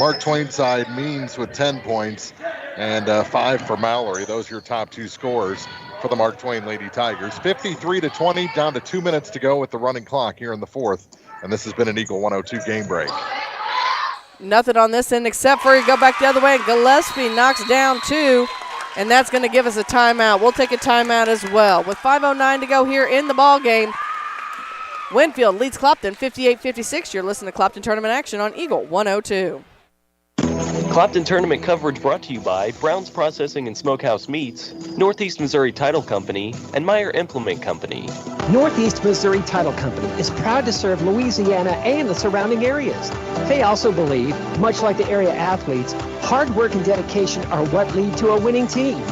Mark Twain side, Means with 10 points and 5 for Mallory. Those are your top two scorers for the Mark Twain Lady Tigers. 53-20, down to 2 minutes to go with the running clock here in the fourth. And this has been an Eagle 102 game break. Nothing on this end except for you go back the other way. Gillespie knocks down two, and that's going to give us a timeout. We'll take a timeout as well. With 5:09 to go here in the ball game, Winfield leads Clopton 58-56. You're listening to Clopton Tournament Action on Eagle 102. Clopton Tournament coverage brought to you by Brown's Processing and Smokehouse Meats, Northeast Missouri Title Company, and Meyer Implement Company. Northeast Missouri Title Company is proud to serve Louisiana and the surrounding areas. They also believe, much like the area athletes, hard work and dedication are what lead to a winning team.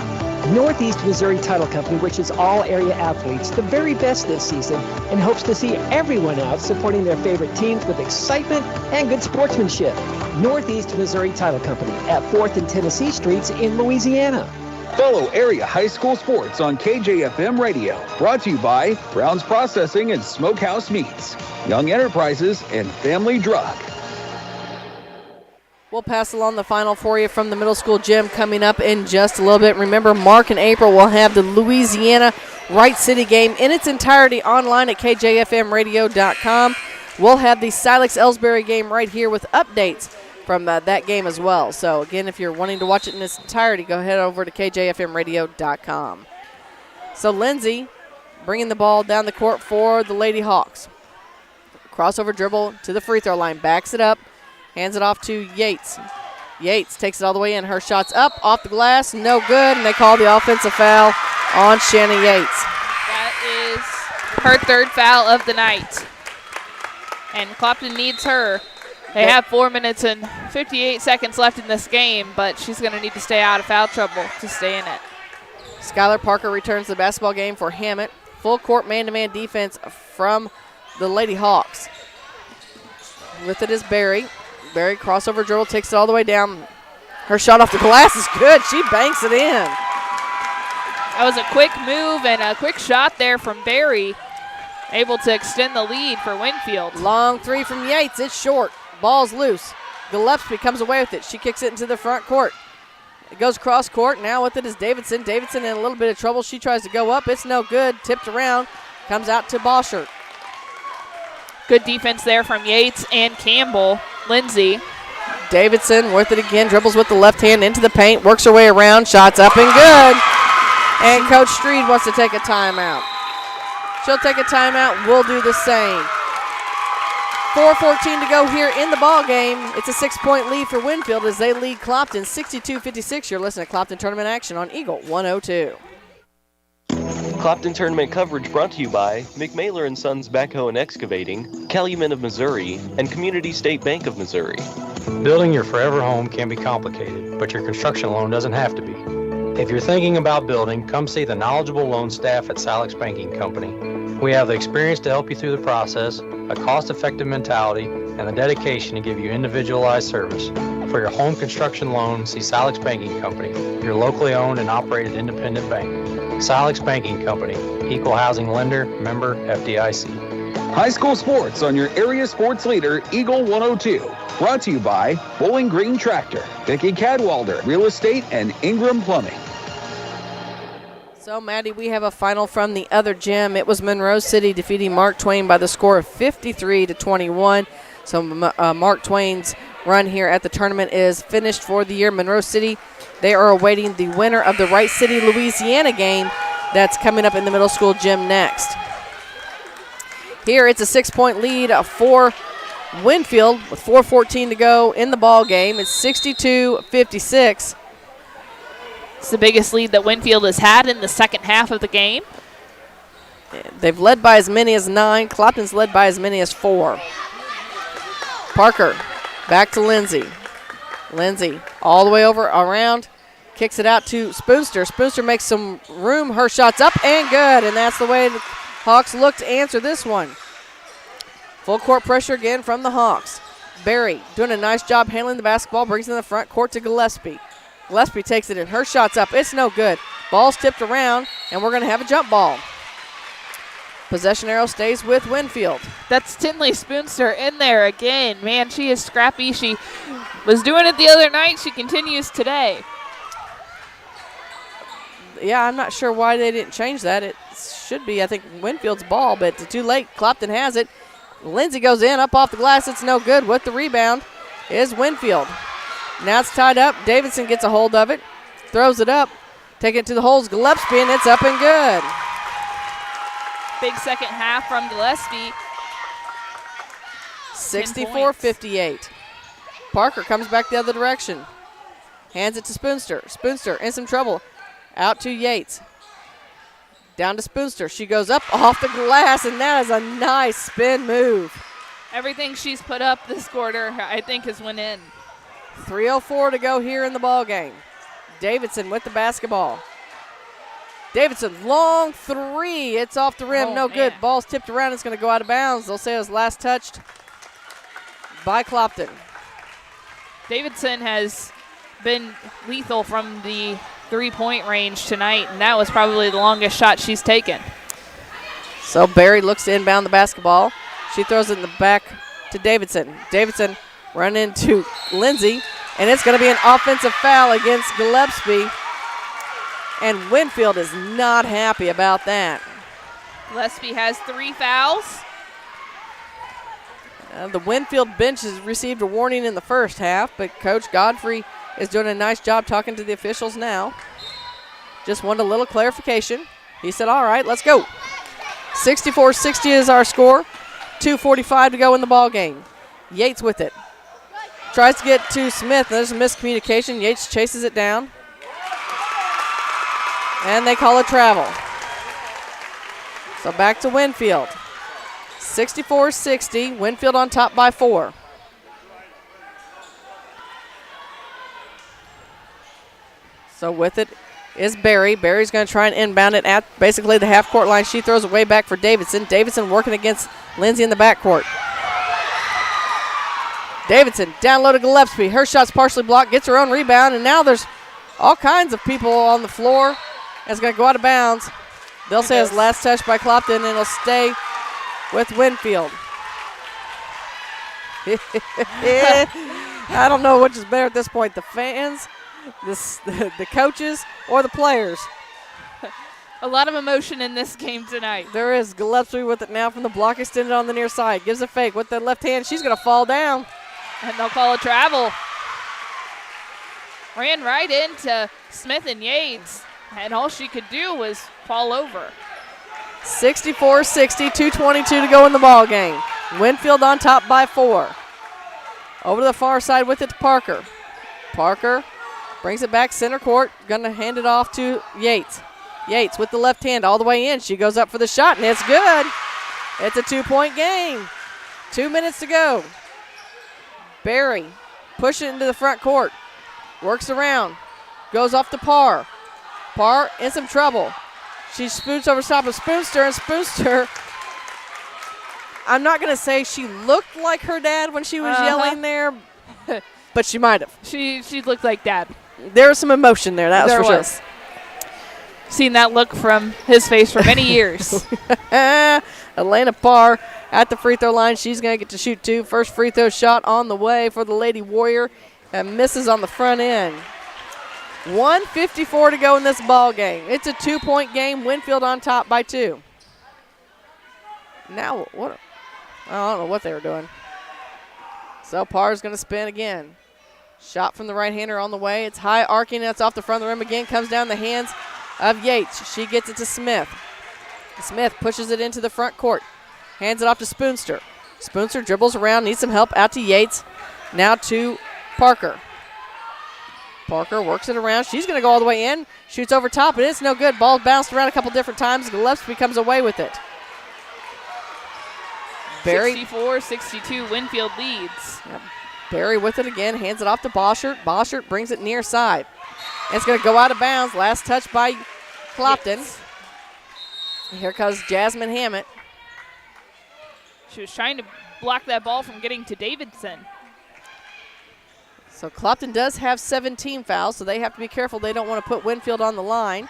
Northeast Missouri Title Company wishes all area athletes the very best this season and hopes to see everyone out supporting their favorite teams with excitement and good sportsmanship. Northeast Missouri Title Company at 4th and Tennessee Streets in Louisiana. Follow area high school sports on KJFM Radio. Brought to you by Brown's Processing and Smokehouse Meats, Young Enterprises, and Family Drug. We'll pass along the final for you from the middle school gym coming up in just a little bit. Remember, Mark and April will have the Louisiana Wright City game in its entirety online at kjfmradio.com. We'll have the Silex-Ellsbury game right here with updates from that game as well. So, again, if you're wanting to watch it in its entirety, go ahead over to kjfmradio.com. So, Lindsay bringing the ball down the court for the Lady Hawks. Crossover dribble to the free throw line, backs it up. Hands it off to Yates. Yates takes it all the way in. Her shot's up, off the glass, no good, and they call the offensive foul on Shannon Yates. That is her third foul of the night. And Clopton needs her. They have 4 minutes and 58 seconds left in this game, but she's going to need to stay out of foul trouble to stay in it. Skylar Parker returns the basketball game for Hammett. Full court man-to-man defense from the Lady Hawks. With it is Barry. Barry crossover dribble, takes it all the way down. Her shot off the glass is good. She banks it in. That was a quick move and a quick shot there from Barry. Able to extend the lead for Winfield. Long three from Yates. It's short. Ball's loose. Gillespie comes away with it. She kicks it into the front court. It goes cross court. Now with it is Davidson. Davidson in a little bit of trouble. She tries to go up. It's no good. Tipped around. Comes out to Boschert. Good defense there from Yates and Campbell. Lindsay. Davidson with it again. Dribbles with the left hand into the paint. Works her way around. Shots up and good. And Coach Streed wants to take a timeout. She'll take a timeout. We'll do the same. 4:14 to go here in the ball game. It's a 6-point lead for Winfield as they lead Clopton 62-56. You're listening to Clopton Tournament Action on Eagle 102. Clopton Tournament coverage brought to you by McMailer & Sons Backhoe and Excavating, Calumet of Missouri, and Community State Bank of Missouri. Building your forever home can be complicated, but your construction loan doesn't have to be. If you're thinking about building, come see the knowledgeable loan staff at Silex Banking Company. We have the experience to help you through the process, a cost-effective mentality, and the dedication to give you individualized service. For your home construction loan, see Silex Banking Company, your locally owned and operated independent bank. Silex Banking Company, equal housing lender, member FDIC. High school sports on your area sports leader, Eagle 102. Brought to you by Bowling Green Tractor, Vicki Cadwalder, Real Estate, and Ingram Plumbing. So, Maddie, we have a final from the other gym. It was Monroe City defeating Mark Twain by the score of 53-21. So, Mark Twain's run here at the tournament is finished for the year. Monroe City, they are awaiting the winner of the Wright City, Louisiana game that's coming up in the middle school gym next. Here, it's a 6-point lead for Winfield with 4:14 to go in the ball game. It's 62-56. It's the biggest lead that Winfield has had in the second half of the game. They've led by as many as 9. Clopton's led by as many as 4. Parker back to Lindsay. Lindsay all the way over around. Kicks it out to Spoonster. Spoonster makes some room. Her shot's up and good. And that's the way the Hawks look to answer this one. Full court pressure again from the Hawks. Barry doing a nice job handling the basketball. Brings it in the front court to Gillespie. Gillespie takes it in. Her shot's up. It's no good. Ball's tipped around, and we're going to have a jump ball. Possession arrow stays with Winfield. That's Tinley Spoonster in there again. Man, she is scrappy. She was doing it the other night. She continues today. Yeah, I'm not sure why they didn't change that. It should be, I think, Winfield's ball, but too late. Clopton has it. Lindsay goes in, up off the glass. It's no good. With the rebound is Winfield. Now it's tied up. Davidson gets a hold of it. Throws it up. Take it to the holes. Gillespie, and it's up and good. Big second half from Gillespie. 64-58. Parker comes back the other direction. Hands it to Spoonster. Spoonster in some trouble. Out to Yates. Down to Spoonster. She goes up off the glass, and that is a nice spin move. Everything she's put up this quarter, I think, has went in. 3:04 to go here in the ball game. Davidson with the basketball. Davidson, long three. It's off the rim. No good. Ball's tipped around. It's going to go out of bounds. They'll say it was last touched by Clopton. Davidson has been lethal from the three-point range tonight, and that was probably the longest shot she's taken. So Barry looks to inbound the basketball. She throws it in the back to Davidson. Davidson run into Lindsay, and it's going to be an offensive foul against Gillespie. And Winfield is not happy about that. Gillespie has 3 fouls. The Winfield bench has received a warning in the first half, but Coach Godfrey is doing a nice job talking to the officials now. Just wanted a little clarification. He said, all right, let's go. 64-60 is our score. 2:45 to go in the ball game. Yates with it. tries to get to Smith. There's a miscommunication. Yates chases it down. And they call a travel. So back to Winfield. 64-60. Winfield on top by 4. So with it is Barry. Barry's going to try and inbound it at basically the half-court line. She throws it way back for Davidson. Davidson working against Lindsay in the backcourt. Davidson down low to Gillespie. Her shot's partially blocked, gets her own rebound, and now there's all kinds of people on the floor. It's going to go out of bounds. They'll say it's last touch by Clopton, and it'll stay with Winfield. I don't know which is better at this point, the fans, the coaches, or the players. A lot of emotion in this game tonight. There is. Gillespie with it now from the block extended on the near side. Gives a fake with the left hand. She's going to fall down. And they'll call a travel. Ran right into Smith and Yates, and all she could do was fall over. 64-60, 2:22 to go in the ball game. Winfield on top by 4. Over to the far side with it to Parker. Parker brings it back center court. Going to hand it off to Yates. Yates with the left hand all the way in. She goes up for the shot, and it's good. It's a 2-point game. 2 minutes to go. Barry pushing it into the front court. Works around. Goes off to Parr. Parr in some trouble. She spoots over top of Spoonster, and Spoonster, I'm not going to say she looked like her dad when she was yelling there, but she might have. She looked like Dad. There was some emotion there, that was for sure. Seen that look from his face for many years. Elena Parr at the free throw line. She's going to get to shoot 2. First free throw shot on the way for the Lady Warrior, and misses on the front end. 1:54 to go in this ball game. It's a 2-point game. Winfield on top by 2. Now what? I don't know what they were doing. So Parr's going to spin again. Shot from the right-hander on the way. It's high arcing. That's off the front of the rim again. Comes down the hands of Yates. She gets it to Smith. Smith pushes it into the front court. Hands it off to Spoonster. Spoonster dribbles around. Needs some help out to Yates. Now to Parker. Parker works it around. She's going to go all the way in. Shoots over top, and it's no good. Ball bounced around a couple different times. Gillespie comes away with it. Barry. 64-62, Winfield leads. Yep. Barry with it again. Hands it off to Boschert. Boschert brings it near side. It's going to go out of bounds. Last touch by Clopton. Yes. Here comes Jasmine Hammett. She was trying to block that ball from getting to Davidson. So Clopton does have 17 fouls, so they have to be careful. They don't want to put Winfield on the line.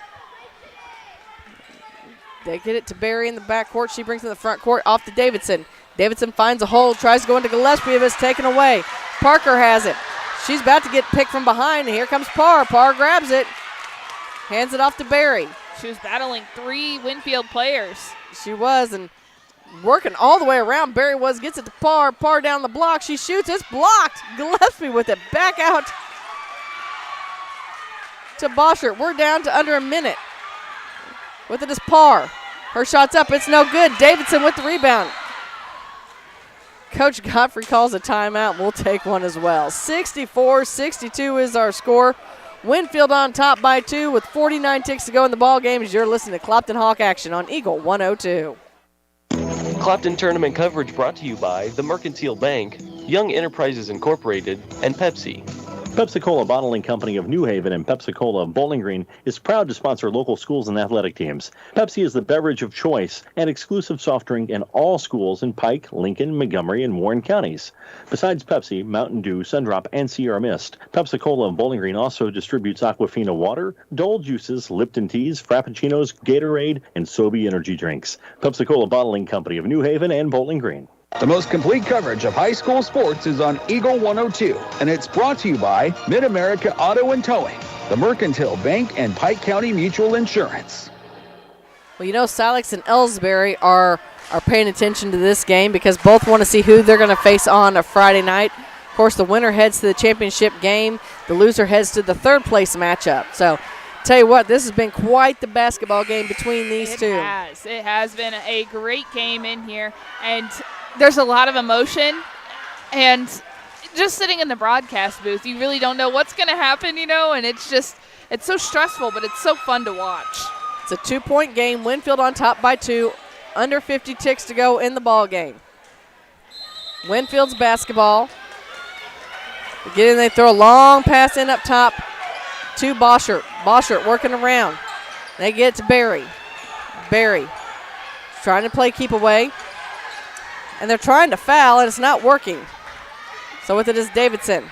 They get it to Barry in the backcourt. She brings it in the front court off to Davidson. Davidson finds a hole, tries to go into Gillespie, but it's taken away. Parker has it. She's about to get picked from behind, and here comes Parr. Parr grabs it, hands it off to Barry. She was battling 3 Winfield players. She was, and working all the way around. Barry gets it to Parr. Parr down the block. She shoots. It's blocked. Gillespie with it back out to Boschert. We're down to under a minute. With it is Parr. Her shot's up. It's no good. Davidson with the rebound. Coach Godfrey calls a timeout. We'll take one as well. 64-62 is our score. Winfield on top by 2 with 49 ticks to go in the ball game as you're listening to Clopton Hawk action on Eagle 102. Clopton tournament coverage brought to you by the Mercantile Bank, Young Enterprises Incorporated, and Pepsi. Pepsi-Cola Bottling Company of New Haven and Pepsi-Cola of Bowling Green is proud to sponsor local schools and athletic teams. Pepsi is the beverage of choice and exclusive soft drink in all schools in Pike, Lincoln, Montgomery, and Warren counties. Besides Pepsi, Mountain Dew, Sundrop, and Sierra Mist, Pepsi-Cola of Bowling Green also distributes Aquafina water, Dole juices, Lipton teas, Frappuccinos, Gatorade, and Sobe energy drinks. Pepsi-Cola Bottling Company of New Haven and Bowling Green. The most complete coverage of high school sports is on Eagle 102, and it's brought to you by Mid-America Auto and Towing, the Mercantile Bank, and Pike County Mutual Insurance. Well, you know, Silex and Ellsbury are paying attention to this game because both want to see who they're going to face on a Friday night. Of course, the winner heads to the championship game. The loser heads to the third-place matchup. So, tell you what, this has been quite the basketball game between these two. It has been a great game in here, and there's a lot of emotion, and just sitting in the broadcast booth, you really don't know what's going to happen, and it's so stressful, but it's so fun to watch. It's a 2-point game. Winfield on top by 2. Under 50 ticks to go in the ball game. Winfield's basketball. They throw a long pass in up top to Boschert. Boschert working around. They get it to Barry. Barry trying to play keep away. And they're trying to foul, and it's not working. So with it is Davidson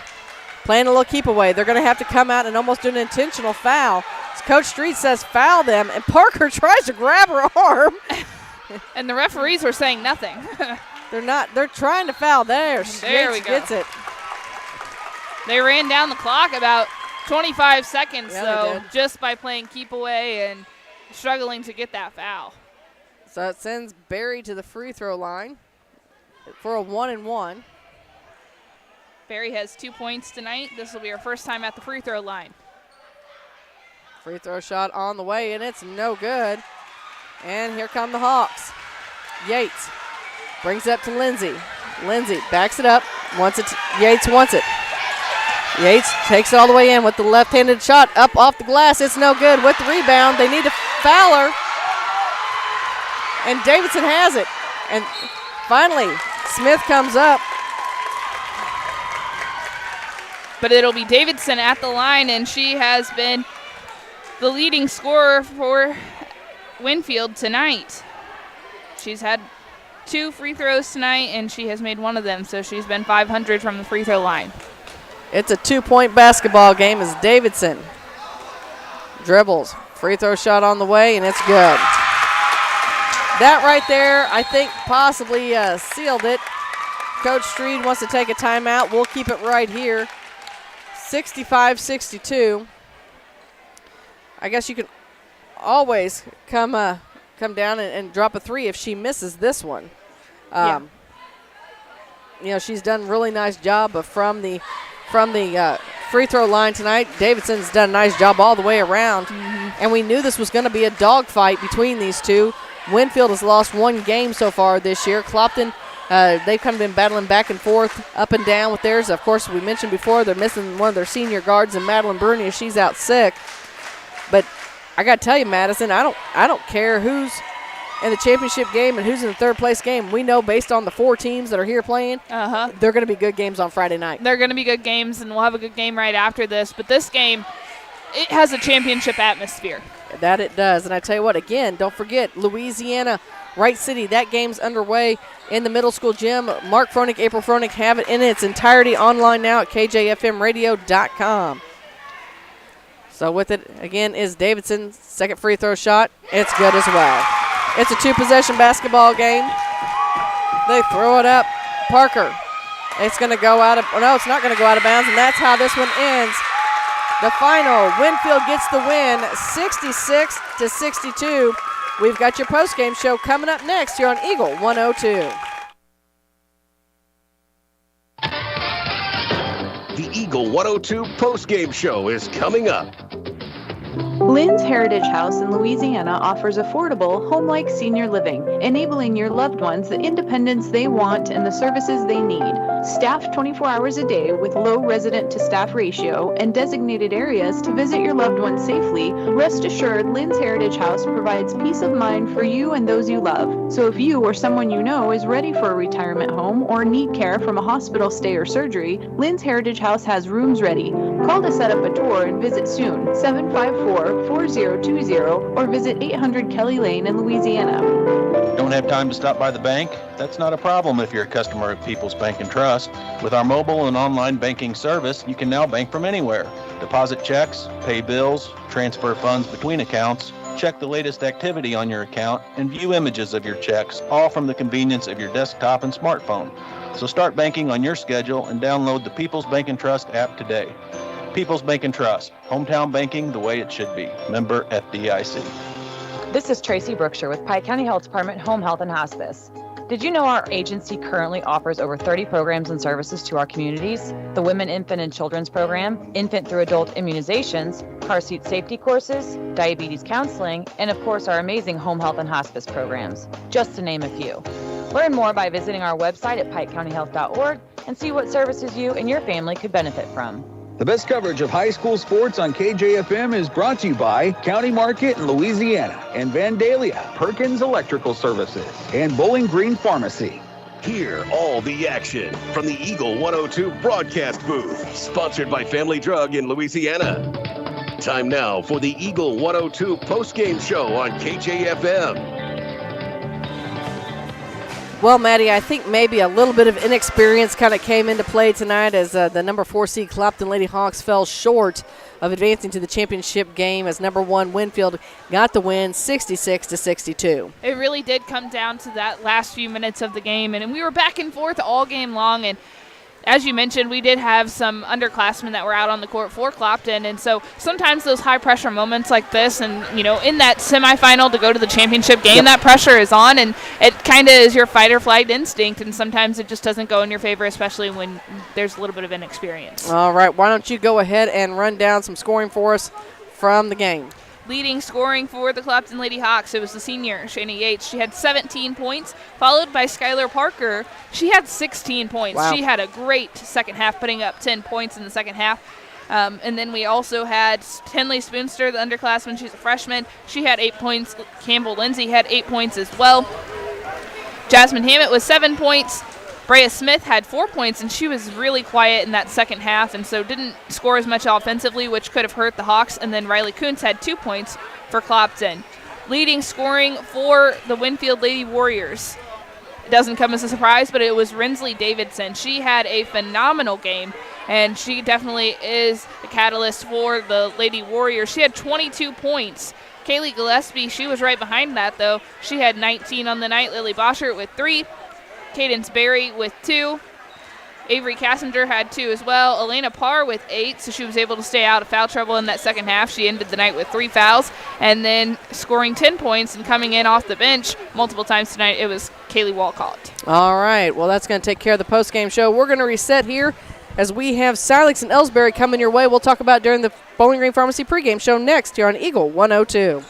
playing a little keep away. They're going to have to come out and almost do an intentional foul. Coach Street says foul them, and Parker tries to grab her arm. And the referees were saying nothing. They're trying to foul there. There we go. Gets it. They ran down the clock about 25 seconds, Yeah, just by playing keep away and struggling to get that foul. So it sends Barry to the free throw line for a 1-and-1. Barry has 2 points tonight. This will be her first time at the free throw line. Free throw shot on the way, and it's no good. And here come the Hawks. Yates brings it up to Lindsay. Lindsay backs it up. Yates wants it. Yates takes it all the way in with the left-handed shot up off the glass. It's no good with the rebound. They need to foul her. And Davidson has it. And finally, Smith comes up. But it'll be Davidson at the line, and she has been the leading scorer for Winfield tonight. She's had 2 free throws tonight, and she has made one of them, so she's been 500 from the free throw line. It's a 2-point basketball game as Davidson dribbles. Free throw shot on the way, and it's good. That right there, I think, possibly sealed it. Coach Street wants to take a timeout. We'll keep it right here. 65-62. I guess you can always come down and drop a 3 if she misses this one. She's done a really nice job from the free throw line tonight. Davidson's done a nice job all the way around. And we knew this was going to be a dogfight between these two. Winfield has lost 1 game so far this year. Clopton, they've kind of been battling back and forth, up and down with theirs. Of course, we mentioned before they're missing one of their senior guards, and Madeline Bruni, if she's out sick. But I got to tell you, Madison, I don't care who's in the championship game and who's in the third place game. We know based on the 4 teams that are here playing, they're going to be good games on Friday night. They're going to be good games, and we'll have a good game right after this. But this game, it has a championship atmosphere. That it does. And I tell you what, again, don't forget, Louisiana, Wright City, that game's underway in the middle school gym. Mark Froenig, April Froenig have it in its entirety online now at kjfmradio.com. So with it, again, is Davidson's second free throw shot. It's good as well. It's a 2-possession basketball game. They throw it up. Parker. It's going to go out of – no, it's not going to go out of bounds, and that's how this one ends. The final, Winfield gets the win, 66-62. We've got your postgame show coming up next here on Eagle 102. The Eagle 102 postgame show is coming up. Lynn's Heritage House in Louisiana offers affordable, home-like senior living, enabling your loved ones the independence they want and the services they need. Staffed 24 hours a day with low resident-to-staff ratio and designated areas to visit your loved ones safely, rest assured Lynn's Heritage House provides peace of mind for you and those you love. So if you or someone you know is ready for a retirement home or need care from a hospital stay or surgery, Lynn's Heritage House has rooms ready. Call to set up a tour and visit soon, 754-4020, or visit 800 Kelly Lane in Louisiana. Don't have time to stop by the bank? That's not a problem if you're a customer of People's Bank and Trust. With our mobile and online banking service, you can now bank from anywhere. Deposit checks, pay bills, transfer funds between accounts, check the latest activity on your account, and view images of your checks, all from the convenience of your desktop and smartphone. So start banking on your schedule and download the People's Bank and Trust app today. People's Bank and Trust, hometown banking the way it should be. Member FDIC. This is Tracy Brookshire with Pike County Health Department Home Health and Hospice. Did you know our agency currently offers over 30 programs and services to our communities? The Women, Infant, and Children's Program, infant through adult immunizations, car seat safety courses, diabetes counseling, and of course our amazing home health and hospice programs, just to name a few. Learn more by visiting our website at pikecountyhealth.org and see what services you and your family could benefit from. The best coverage of high school sports on KJFM is brought to you by County Market in Louisiana and Vandalia, Perkins Electrical Services, and Bowling Green Pharmacy. Hear all the action from the Eagle 102 broadcast booth, sponsored by Family Drug in Louisiana. Time now for the Eagle 102 postgame show on KJFM. Well, Maddie, I think maybe a little bit of inexperience kind of came into play tonight as the number 4 seed Clopton Lady Hawks fell short of advancing to the championship game as number 1 Winfield got the win 66-62. It really did come down to that last few minutes of the game, and we were back and forth all game long. And as you mentioned, we did have some underclassmen that were out on the court for Clopton, and so sometimes those high-pressure moments like this and, in that semifinal to go to the championship game, that pressure is on, and it kind of is your fight-or-flight instinct, and sometimes it just doesn't go in your favor, especially when there's a little bit of inexperience. All right, why don't you go ahead and run down some scoring for us from the game. Leading scoring for the Clopton Lady Hawks, it was the senior, Shani Yates. She had 17 points, followed by Skylar Parker. She had 16 points. Wow. She had a great second half, putting up 10 points in the second half. And then we also had Tinley Spoonster, the underclassman. She's a freshman. She had 8 points. Campbell Lindsay had 8 points as well. Jasmine Hammett with 7 points. Brea Smith had 4 points, and she was really quiet in that second half, and so didn't score as much offensively, which could have hurt the Hawks. And then Riley Kuntz had 2 points for Clopton. Leading scoring for the Winfield Lady Warriors. It doesn't come as a surprise, but it was Rinsley Davidson. She had a phenomenal game, and she definitely is the catalyst for the Lady Warriors. She had 22 points. Kaylee Gillespie, she was right behind that, though. She had 19 on the night. Lily Boschert with 3. Cadence Berry with 2. Avery Cassinger had 2 as well. Elena Parr with 8, so she was able to stay out of foul trouble in that second half. She ended the night with 3 fouls, and then scoring 10 points and coming in off the bench multiple times tonight, it was Kaylee Walcott. All right, well, that's going to take care of the postgame show. We're going to reset here as we have Silex and Ellsbury coming your way. We'll talk about during the Bowling Green Pharmacy pregame show next here on Eagle 102.